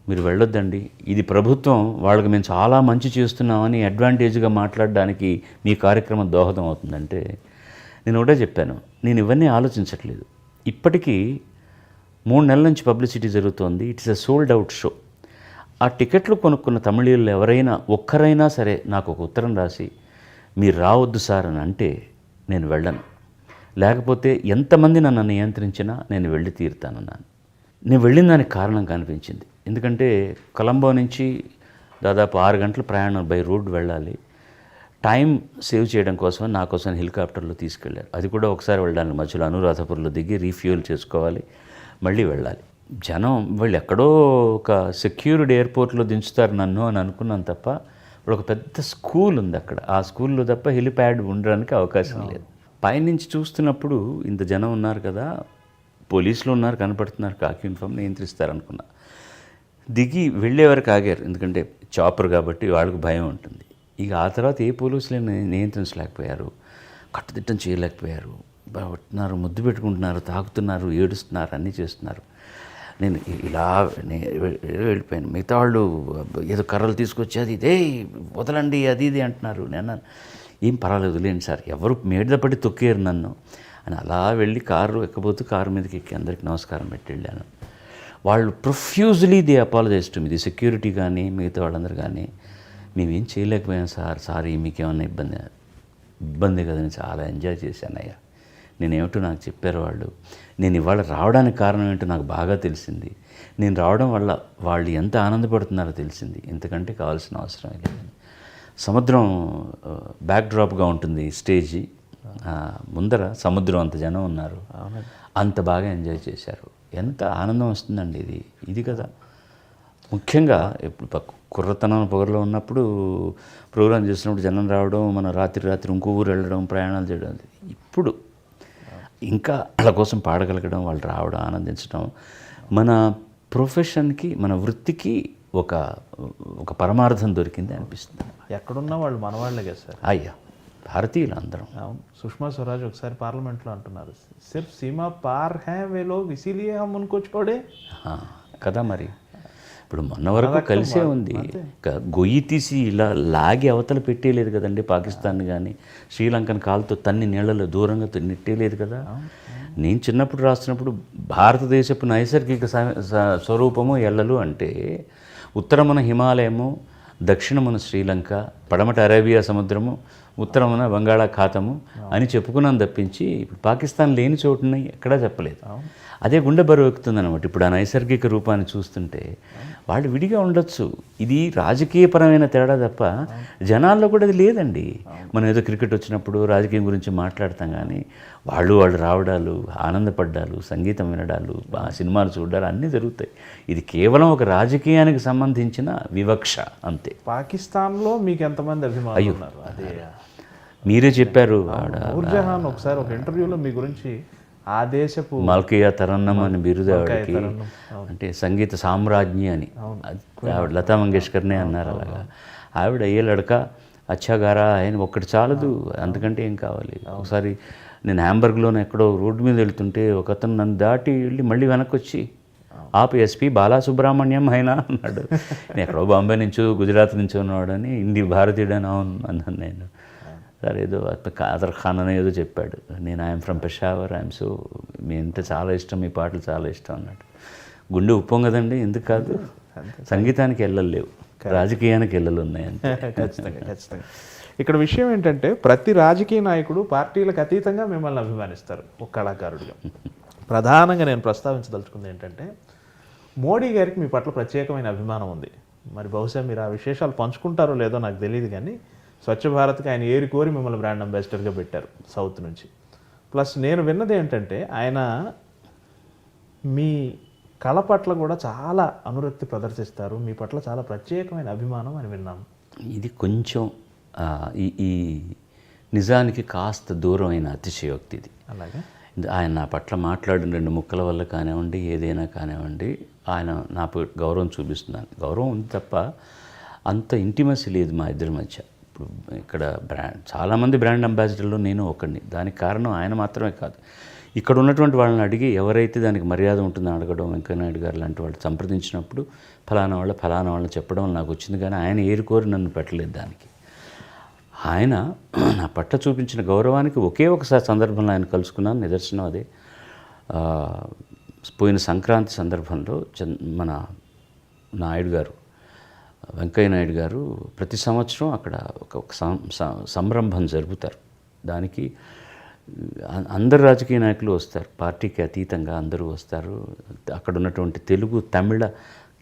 మీరు వెళ్ళొద్దండి, ఇది ప్రభుత్వం, వాళ్ళకి మేము చాలా మంచి చేస్తున్నామని అడ్వాంటేజ్గా మాట్లాడడానికి మీ కార్యక్రమం దోహదం అవుతుందంటే నేను ఒకటే చెప్పాను, నేను ఇవన్నీ ఆలోచించట్లేదు. ఇప్పటికీ 3 నెలల నుంచి పబ్లిసిటీ జరుగుతోంది. It's a sold out show. ఆ టికెట్లు కొనుక్కున్న తమిళీయులు ఎవరైనా ఒక్కరైనా సరే నాకు ఒక ఉత్తరం రాసి మీరు రావద్దు సార్ అని అంటే నేను వెళ్ళను. లేకపోతే ఎంతమంది నన్ను నియంత్రించినా నేను వెళ్ళి తీరుతానన్నాను. నేను వెళ్ళిన దానికి కారణం కనిపించింది. ఎందుకంటే కొలంబో నుంచి దాదాపు 6 గంటల ప్రయాణం బై రోడ్ వెళ్ళాలి. టైం సేవ్ చేయడం కోసం నా కోసం హెలికాప్టర్లో తీసుకెళ్ళారు. అది కూడా ఒకసారి వెళ్ళడానికి మధ్యలో అనురాధపురంలో దిగి రీఫ్యూయల్ చేసుకోవాలి, మళ్ళీ వెళ్ళాలి. జనం వాళ్ళు ఎక్కడో ఒక సెక్యూర్డ్ ఎయిర్పోర్ట్లో దించుతారు నన్ను అని అనుకున్నాను తప్ప, ఇప్పుడు ఒక పెద్ద స్కూల్ ఉంది అక్కడ. ఆ స్కూల్లో తప్ప హెలిప్యాడ్ ఉండడానికి అవకాశం లేదు. పైనుంచి చూస్తున్నప్పుడు ఇంత జనం ఉన్నారు కదా, పోలీసులు ఉన్నారు కనపడుతున్నారు, కాకి యూనిఫామ్ నియంత్రిస్తారనుకున్నా. దిగి వెళ్ళే వరకు ఆగారు, ఎందుకంటే చాపర్ కాబట్టి వాళ్ళకు భయం ఉంటుంది. ఇక ఆ తర్వాత ఏ పోలీసులు నియంత్రించలేకపోయారు, కట్టుదిట్టం చేయలేకపోయారు. పట్టున్నారు, ముద్దు పెట్టుకుంటున్నారు, తాకుతున్నారు, ఏడుస్తున్నారు, అన్నీ చేస్తున్నారు. నేను ఇలా వెళ్ళిపోయాను. మిగతా వాళ్ళు ఏదో కర్రలు తీసుకొచ్చి అది ఇదే వదలండి అది ఇది అంటున్నారు. నేను ఏం పర్వాలేదు లేండి సార్, ఎవరు మేడ పడి తొక్కారు నన్ను అని అలా వెళ్ళి కారు ఎక్కబోతూ కారు మీదకి ఎక్కి అందరికీ నమస్కారం పెట్టి వెళ్ళాను. వాళ్ళు profusely they apologize to me, the security కానీ మిగతా వాళ్ళందరూ కానీ, మేమేం చేయలేకపోయాం సార్, సారీ మీకేమన్నా ఇబ్బంది కదని చాలా ఎంజాయ్ చేశాను అయ్యా. నేనేమిటో నాకు చెప్పారు వాళ్ళు. నేను ఇవాళ రావడానికి కారణం ఏంటో నాకు బాగా తెలిసింది. నేను రావడం వల్ల వాళ్ళు ఎంత ఆనందపడుతున్నారో తెలిసింది. ఇంతకంటే కావాల్సిన అవసరం లేదని. సముద్రం బ్యాక్డ్రాప్గా ఉంటుంది స్టేజీ, ముందర సముద్రం, అంత జనం ఉన్నారు, అంత బాగా ఎంజాయ్ చేశారు. ఎంత ఆనందం వస్తుందండి ఇది కదా. ముఖ్యంగా ఇప్పుడు కుర్రతనం పొగరలో ఉన్నప్పుడు ప్రోగ్రాం చేసినప్పుడు జనం రావడం, మనం రాత్రి ఇంకో ఊరు వెళ్ళడం, ప్రయాణాలు చేయడం. ఇప్పుడు ఇంకా వాళ్ళ కోసం పాడగలగడం, వాళ్ళు రావడం, ఆనందించడం మన ప్రొఫెషన్కి, మన వృత్తికి ఒక పరమార్థం దొరికింది అనిపిస్తుంది. ఎక్కడున్నా వాళ్ళు మనవాళ్ళే కదా సార్. అయ్యా, భారతీయులు అందరం. అవును, సుష్మా స్వరాజ్ ఒకసారి పార్లమెంట్లో అంటున్నారు, సిర్ఫ్ సీమా పార్ హై వే లోగ్ ఇసీలియే హమ్ ఉన్కో ఛోడే కదా. మరి ఇప్పుడు మొన్న వరకు కలిసే ఉంది. గొయ్యి తీసి ఇలా లాగి అవతల పెట్టేయలేదు కదండి పాకిస్తాన్ కానీ, శ్రీలంకన్ కాలుతో తన్ని నీళ్లలో దూరంగా నెట్టేయలేదు కదా. నేను చిన్నప్పుడు రాస్తున్నప్పుడు భారతదేశపు నైసర్గిక స్వరూపము ఎల్లలు అంటే ఉత్తరమున హిమాలయము, దక్షిణమున శ్రీలంక, పడమట అరేబియా సముద్రము, ఉత్తరమున బంగాళాఖాతము అని చెప్పుకున్నాను తప్పించి ఇప్పుడు పాకిస్తాన్ లేని చోటుని ఎక్కడా చెప్పలేదు. అదే గుండె బరువు ఎక్కుతుందన్నమాట. ఇప్పుడు ఆ నైసర్గిక రూపాన్ని చూస్తుంటే వాళ్ళు విడిగా ఉండొచ్చు, ఇది రాజకీయపరమైన తేడా తప్ప జనాల్లో కూడా అది లేదండి. మనం ఏదో క్రికెట్ వచ్చినప్పుడు రాజకీయం గురించి మాట్లాడతాం కానీ వాళ్ళు రావడాలు, ఆనందపడ్డాలు, సంగీతం వినడాలు, సినిమాలు చూడాలు అన్నీ జరుగుతాయి. ఇది కేవలం ఒక రాజకీయానికి సంబంధించిన వివక్ష అంతే. పాకిస్తాన్లో మీకు ఎంతమంది అభిమానులు ఉన్నారు? అదే మీరే చెప్పారు. నూర్జహాన్ ఒకసారి ఒక ఇంటర్వ్యూలో మీ గురించి ఆ దేశపు మల్కియా తరన్నం అని బిరుదావిడికి, అంటే సంగీత సామ్రాజ్ఞి అని ఆవిడ లతా మంగేష్కర్నే అన్నారు. అలాగా ఆవిడ ఏ లడక అచ్చాగారా ఆయన ఒక్కటి చాలదు, అంతకంటే ఏం కావాలి. ఒకసారి నేను హ్యాంబర్గ్లోనే ఎక్కడో రోడ్డు మీద వెళ్తుంటే ఒక అతను నన్ను దాటి వెళ్ళి మళ్ళీ వెనక్కి వచ్చి ఆపు ఎస్పీ బాలసుబ్రహ్మణ్యం అయినా అన్నాడు. నేను ఎక్కడో బాంబే నుంచో గుజరాత్ నుంచో ఉన్నాడని, భారతీయుడని అవును అన్నాను నేను. సార్ ఏదో కాదర్ ఖాన్ అని ఏదో చెప్పాడు, నేను I'm from Peshawar, I'm so మీ అంటే చాలా ఇష్టం, మీ పాటలు చాలా ఇష్టం అన్నట్టు. గుండె ఉప్పొంగదండి, ఎందుకు కాదు? సంగీతానికి ఎల్లలు లేవు, రాజకీయానికి ఎల్లలు ఉన్నాయంటే. ఖచ్చితంగా ఖచ్చితంగా. ఇక్కడ విషయం ఏంటంటే ప్రతి రాజకీయ నాయకుడు పార్టీలకు అతీతంగా మిమ్మల్ని అభిమానిస్తారు ఒక కళాకారుడిగా. ప్రధానంగా నేను ప్రస్తావించదలుచుకుంది ఏంటంటే మోడీ గారికి మీ పట్ల ప్రత్యేకమైన అభిమానం ఉంది. మరి బహుశా మీరు ఆ విశేషాలు పంచుకుంటారో లేదో నాకు తెలియదు, కానీ స్వచ్ఛ భారత్కి ఆయన ఏరి కోరి మిమ్మల్ని బ్రాండ్ అంబాసిడర్గా పెట్టారు సౌత్ నుంచి. ప్లస్ నేను విన్నది ఏంటంటే ఆయన మీ కళ పట్ల కూడా చాలా అనురక్తి ప్రదర్శిస్తారు, మీ పట్ల చాలా ప్రత్యేకమైన అభిమానం అని విన్నాము. ఇది కొంచెం ఈ నిజానికి కాస్త దూరమైన అతిశయోక్తి ఇది. అలాగే ఆయన నా పట్ల మాట్లాడిన 2 ముక్కల వల్ల కానివ్వండి, ఏదైనా కానివ్వండి, ఆయన నాకు గౌరవం చూపిస్తున్నాను. గౌరవం ఉంది తప్ప అంత ఇంటిమసీ లేదు మా ఇద్దరి మధ్య. ఇప్పుడు ఇక్కడ చాలామంది బ్రాండ్ అంబాసిడర్లు నేను ఒకడిని. దానికి కారణం ఆయన మాత్రమే కాదు, ఇక్కడ ఉన్నటువంటి వాళ్ళని అడిగి ఎవరైతే దానికి మర్యాద ఉంటుందో అడగడం, వెంకయ్యనాయుడు గారు లాంటి వాళ్ళు సంప్రదించినప్పుడు ఫలానా వాళ్ళని చెప్పడం నాకు వచ్చింది. కానీ ఆయన ఏరుకోరి నన్ను పెట్టలేదు దానికి. ఆయన నా పట్ల చూపించిన గౌరవానికి ఒకే ఒకసారి సందర్భంలో ఆయన కలుసుకున్నాను, నిదర్శనం అదే. పోయిన సంక్రాంతి సందర్భంలో మన నాయుడు గారు, వెంకయ్య నాయుడు గారు ప్రతి సంవత్సరం అక్కడ ఒక సంరంభం జరుపుతారు. దానికి అందరు రాజకీయ నాయకులు వస్తారు, పార్టీకి అతీతంగా అందరూ వస్తారు. అక్కడ ఉన్నటువంటి తెలుగు, తమిళ,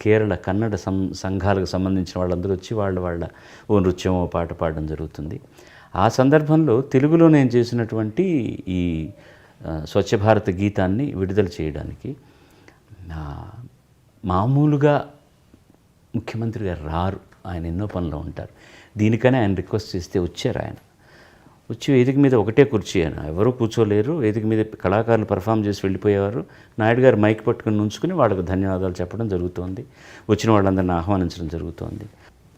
కేరళ, కన్నడ సంఘాలకు సంబంధించిన వాళ్ళందరూ వచ్చి వాళ్ళ ఓ నృత్యం, ఓ పాట పాడడం జరుగుతుంది. ఆ సందర్భంలో తెలుగులో నేను చేసినటువంటి ఈ స్వచ్ఛ భారత్ గీతాన్ని విడుదల చేయడానికి మామూలుగా ముఖ్యమంత్రి గారు రారు, ఆయన ఎన్నో పనులు ఉంటారు. దీనికనే ఆయన రిక్వెస్ట్ చేస్తే వచ్చారు. ఆయన వచ్చి వేదిక మీద ఒకటే కుర్చీ, ఆయన ఎవరూ కూర్చోలేరు. వేదిక మీద కళాకారులు పర్ఫామ్ చేసి వెళ్ళిపోయేవారు. నాయుడు గారు మైక్ పట్టుకుని ఉంచుకుని వాళ్ళకు ధన్యవాదాలు చెప్పడం జరుగుతోంది. వచ్చిన వాళ్ళందరినీ ఆహ్వానించడం జరుగుతోంది.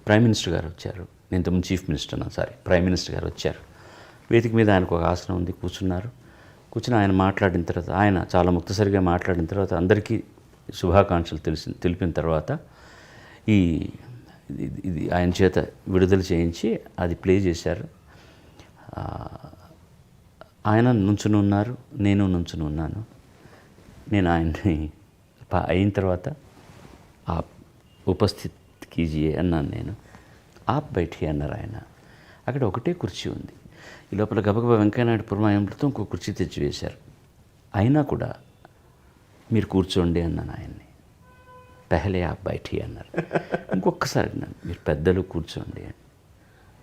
ప్రైమ్ మినిస్టర్ గారు వచ్చారు. నేను ఇంతకుముందు చీఫ్ మినిస్టర్ ప్రైమ్ మినిస్టర్ గారు వచ్చారు. వేదిక మీద ఆయనకు ఒక ఆసనం ఉంది, కూర్చున్నారు. కూర్చుని ఆయన మాట్లాడిన తర్వాత, ఆయన చాలా ముక్తసరిగా మాట్లాడిన తర్వాత, అందరికీ శుభాకాంక్షలు తెలిపిన తర్వాత ఇది ఆయన చేత విడుదల చేయించి అది ప్లే చేశారు. ఆయన నుంచుని ఉన్నారు, నేను నుంచుని ఉన్నాను. నేను ఆయన్ని అయిన తర్వాత ఉపస్థిత్ కీజియే అన్నాను నేను. ఆప్ బైఠి అన్నారు ఆయన. అక్కడ ఒకటే కుర్చీ ఉంది. ఈ లోపల గబగబా వెంకయ్యనాయుడు పురమాయంతో ఇంకో కుర్చీ తెచ్చి వేశారు. అయినా కూడా మీరు కూర్చోండి అన్నాను ఆయన్ని. పెహలే ఆప్ బైఠి అన్నారు. ఇంకొకసారి అన్నాను, మీరు పెద్దలు కూర్చోండి అని,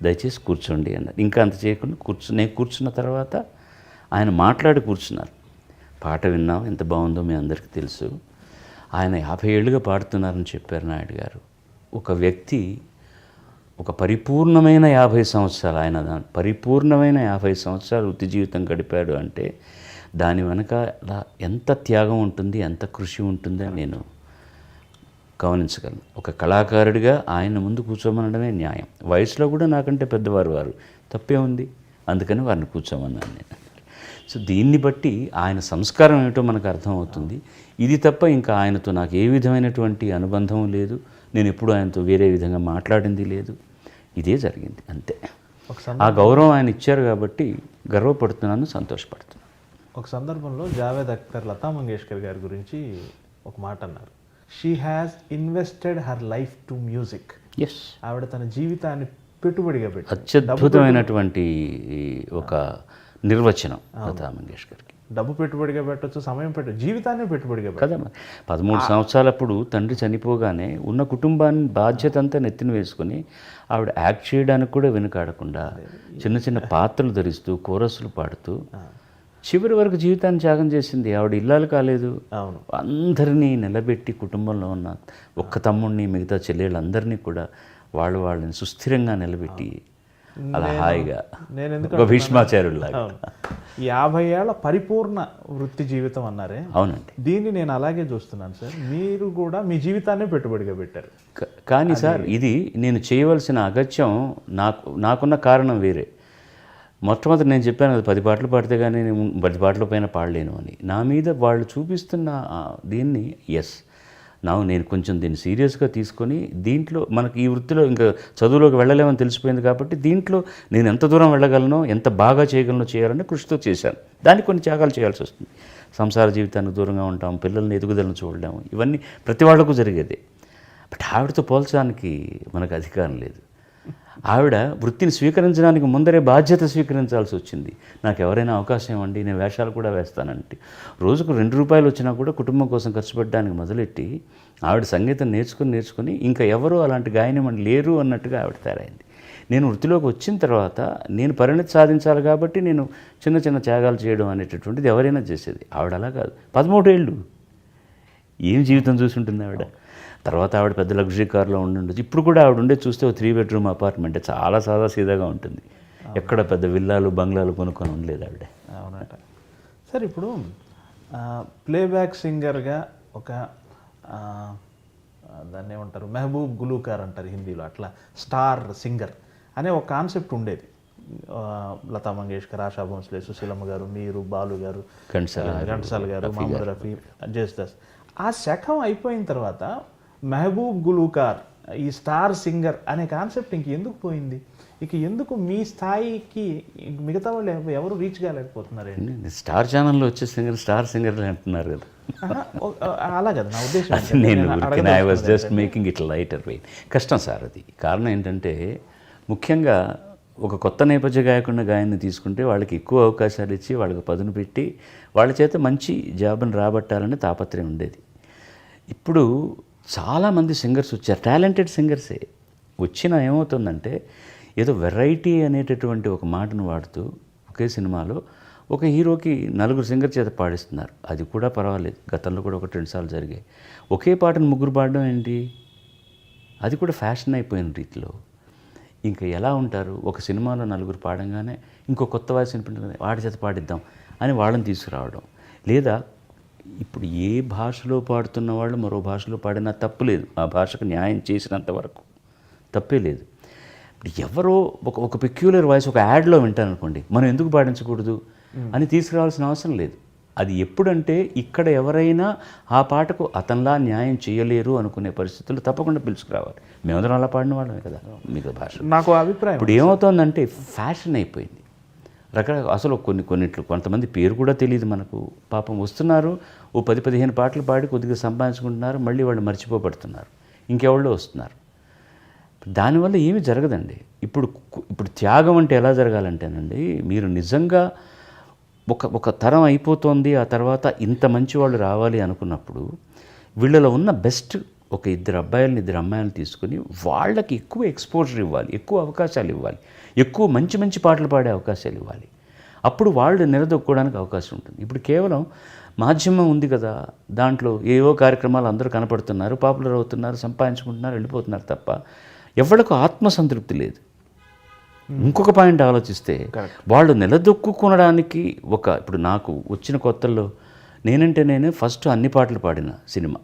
దయచేసి కూర్చోండి అన్నారు. ఇంకా అంత చేయకుండా నేను కూర్చున్న తర్వాత ఆయన మాట్లాడి కూర్చున్నారు. పాట విన్నాం, ఎంత బాగుందో మీ అందరికీ తెలుసు. ఆయన 50 ఏళ్ళుగా పాడుతున్నారని చెప్పారు నాయుడు గారు. ఒక వ్యక్తి ఒక పరిపూర్ణమైన 50 సంవత్సరాలు, ఆయన పరిపూర్ణమైన 50 సంవత్సరాలు వృత్తి జీవితం గడిపాడు అంటే దాని వెనక ఎంత త్యాగం ఉంటుంది, ఎంత కృషి ఉంటుందని నేను గమనించగలను. ఒక కళాకారుడిగా ఆయన ముందు కూర్చోమనడమే న్యాయం. వయసులో కూడా నాకంటే పెద్దవారు తప్పే ఉంది, అందుకని వారిని కూర్చోమన్నాను నేను. సో దీన్ని బట్టి ఆయన సంస్కారం ఏమిటో మనకు అర్థమవుతుంది. ఇది తప్ప ఇంకా ఆయనతో నాకు ఏ విధమైనటువంటి అనుబంధం లేదు. నేను ఎప్పుడు ఆయనతో వేరే విధంగా మాట్లాడింది లేదు. ఇదే జరిగింది అంతే. ఆ గౌరవం ఆయన ఇచ్చారు కాబట్టి గర్వపడుతున్నాను, సంతోషపడుతున్నాను. ఒక సందర్భంలో జావేద్ అఖ్తర్ లతా మంగేష్కర్ గారి గురించి ఒక మాట అన్నారు. She has invested her life to music. Yes, ఆవిడ తన జీవితాన్ని పెట్టుబడిగా పెట్టి, అత్యద్భుతమైనటువంటి ఒక నిర్వచనం లతా మంగేష్కర్కి. డబ్బు పెట్టుబడిగా పెట్టచ్చు, సమయం జీవితాన్ని పెట్టుబడిగా కదా. 13 సంవత్సరాలప్పుడు తండ్రి చనిపోగానే ఉన్న కుటుంబాన్ని బాధ్యత అంతా నెత్తిన వేసుకొని ఆవిడ యాక్ట్ చేయడానికి కూడా వెనుకాడకుండా చిన్న చిన్న పాత్రలు ధరిస్తూ కోరస్సులు పాడుతూ చివరి వరకు జీవితాన్ని త్యాగం చేసింది. ఆవిడ ఇల్లాలు కాలేదు. అవును, అందరినీ నిలబెట్టి కుటుంబంలో ఉన్న ఒక్క తమ్ముడిని, మిగతా చెల్లెళ్ళందరినీ కూడా వాళ్ళని సుస్థిరంగా నిలబెట్టి అలా హాయిగా ఒక భీష్మాచార్యుల్లాగా 50 ఏళ్ల పరిపూర్ణ వృత్తి జీవితం అన్నారే. అవునండి, దీన్ని నేను అలాగే చూస్తున్నాను సార్. మీరు కూడా మీ జీవితాన్ని పెట్టుబడిగా పెట్టారు. కానీ సార్, ఇది నేను చేయవలసిన అగత్యం నాకున్న కారణం వేరే. మొట్టమొదటి నేను చెప్పాను అది 10 పాటలు పాడితే కానీ నేను 10 పాటల పైన పాడలేను అని. నా మీద వాళ్ళు చూపిస్తున్న దీన్ని, ఎస్ నేను కొంచెం దీన్ని సీరియస్గా తీసుకొని దీంట్లో మనకి ఈ వృత్తిలో ఇంకా చదువులోకి వెళ్ళలేమని తెలిసిపోయింది కాబట్టి దీంట్లో నేను ఎంత దూరం వెళ్ళగలనో ఎంత బాగా చేయగలనో చేయాలని కృషితో చేశాను. దానికి కొన్ని త్యాగాలు చేయాల్సి వస్తుంది. సంసార జీవితానికి దూరంగా ఉంటాం, పిల్లల్ని ఎదుగుదలను చూడలేము, ఇవన్నీ ప్రతి వాళ్లకు జరిగేది. బట్ ఆవిడతో పోల్చడానికి మనకు అధికారం లేదు. ఆవిడ వృత్తిని స్వీకరించడానికి ముందరే బాధ్యత స్వీకరించాల్సి వచ్చింది. నాకు ఎవరైనా అవకాశం ఇవ్వండి, నేను వేషాలు కూడా వేస్తానంటే రోజుకు 2 రూపాయలు వచ్చినా కూడా కుటుంబం కోసం ఖర్చు పెట్టడానికి మొదలెట్టి ఆవిడ సంగీతం నేర్చుకుని ఇంకా ఎవరు అలాంటి గాయనమని లేరు అన్నట్టుగా ఆవిడ తయారైంది. నేను వృత్తిలోకి వచ్చిన తర్వాత నేను పరిణతి సాధించాలి కాబట్టి నేను చిన్న చిన్న త్యాగాలు చేయడం అనేటటువంటిది ఎవరైనా చేసేది. ఆవిడ అలా కాదు. 13 ఏళ్ళు ఏం జీవితం చూసి ఉంటుంది ఆవిడ. తర్వాత ఆవిడ పెద్ద లగ్జరీ కార్లో ఉండొచ్చు. ఇప్పుడు కూడా ఆవిడ ఉండే చూస్తే ఒక 3 బెడ్రూమ్ అపార్ట్మెంట్, చాలా సాదా సీదాగా ఉంటుంది. ఎక్కడ పెద్ద విల్లాలు బంగ్లాలు కొనుక్కొని ఉండలేదు ఆవిడ. అవునట. సార్ ఇప్పుడు ప్లేబ్యాక్ సింగర్గా ఒక దాన్ని ఏమంటారు, మెహబూబ్ గులూకార్ అంటారు హిందీలో, అట్లా స్టార్ సింగర్ అనే ఒక కాన్సెప్ట్ ఉండేది. లతా మంగేష్కర్, ఆశా భోంస్లే, సుశీలమ్మ గారు, మీరు, బాలు గారు, ఘంటసాల గారు, మహమ్మద్ రఫీ, జేస్దాస్. ఆ శకం అయిపోయిన తర్వాత మెహబూబ్ గులూకార్, ఈ స్టార్ సింగర్ అనే కాన్సెప్ట్ ఇంక ఎందుకు పోయింది? ఇక ఎందుకు మీ స్థాయికి మిగతా వాళ్ళు ఎవరు రీచ్ కాలేకపోతున్నారండి? స్టార్ ఛానల్లో వచ్చే స్టార్ సింగర్లు అంటున్నారు కదా. అలా కదా నా ఉద్దేశం. నేను I was just making it lighter weight. కష్టం సార్ అది. కారణం ఏంటంటే ముఖ్యంగా ఒక కొత్త నేపథ్య గాయన్ని తీసుకుంటే వాళ్ళకి ఎక్కువ అవకాశాలు ఇచ్చి వాళ్ళకి పదును పెట్టి వాళ్ళ చేత మంచి జాబ్ని రాబట్టాలని తాపత్రయం ఉండేది. ఇప్పుడు చాలామంది సింగర్స్ వచ్చారు, టాలెంటెడ్ సింగర్సే వచ్చినా ఏమవుతుందంటే ఏదో వెరైటీ అనేటటువంటి ఒక మాటను వాడుతూ ఒకే సినిమాలో ఒక హీరోకి 4 సింగర్ చేత పాడిస్తున్నారు. అది కూడా పర్వాలేదు, గతంలో కూడా 1-2 సార్లు జరిగాయి. ఒకే పాటను 3 పాడడం ఏంటి? అది కూడా ఫ్యాషన్ అయిపోయిన రీతిలో. ఇంకా ఎలా ఉంటారు? ఒక సినిమాలో 4 పాడంగానే ఇంకో కొత్త వాయిస్ వినిపించగానే వాడి చేత పాడిద్దాం అని వాళ్ళని తీసుకురావడం. లేదా ఇప్పుడు ఏ భాషలో పాడుతున్న వాళ్ళు మరో భాషలో పాడినా తప్పు లేదు, ఆ భాషకు న్యాయం చేసినంత వరకు తప్పే లేదు. ఇప్పుడు ఎవరో ఒక పెక్యులర్ వాయిస్ ఒక యాడ్లో వింటారనుకోండి, మనం ఎందుకు పాడించకూడదు అని తీసుకురావాల్సిన అవసరం లేదు. అది ఎప్పుడంటే ఇక్కడ ఎవరైనా ఆ పాటకు అతనిలా న్యాయం చేయలేరు అనుకునే పరిస్థితులు తప్పకుండా పిలుచుకురావాలి. మేమందరం అలా పాడిన వాళ్ళమే కదా మిగతా భాష. నాకు అభిప్రాయం ఇప్పుడు ఏమవుతోందంటే ఫ్యాషన్ అయిపోయింది. అసలు కొన్నిట్లు కొంతమంది పేరు కూడా తెలియదు మనకు. పాపం వస్తున్నారు, ఓ 10-15 పాటలు పాడి కొద్దిగా సంపాదించుకుంటున్నారు, మళ్ళీ వాళ్ళు మర్చిపోబడుతున్నారు, ఇంకెవాళ్ళు వస్తున్నారు. దానివల్ల ఏమీ జరగదండి. ఇప్పుడు త్యాగం అంటే ఎలా జరగాలంటేనండి, మీరు నిజంగా ఒక తరం అయిపోతుంది, ఆ తర్వాత ఇంత మంచి వాళ్ళు రావాలి అనుకున్నప్పుడు వీళ్ళలో ఉన్న బెస్ట్ ఒక 2 అబ్బాయిలని 2 అమ్మాయిలను తీసుకుని వాళ్ళకి ఎక్కువ ఎక్స్పోజర్ ఇవ్వాలి, ఎక్కువ అవకాశాలు ఇవ్వాలి, ఎక్కువ మంచి మంచి పాటలు పాడే అవకాశాలు ఇవ్వాలి. అప్పుడు వాళ్ళు నిలదొక్కుకోవడానికి అవకాశం ఉంటుంది. ఇప్పుడు కేవలం మాధ్యమం ఉంది కదా, దాంట్లో ఏవో కార్యక్రమాలు అందరూ కనపడుతున్నారు, పాపులర్ అవుతున్నారు, సంపాదించుకుంటున్నారు, వెళ్ళిపోతున్నారు తప్ప ఎవరికి ఆత్మసంతృప్తి లేదు. ఇంకొక పాయింట్ ఆలోచిస్తే వాళ్ళు నిలదొక్కునడానికి ఇప్పుడు నాకు వచ్చిన కొత్తల్లో నేనే ఫస్ట్ అన్ని పాటలు పాడిన సినిమా.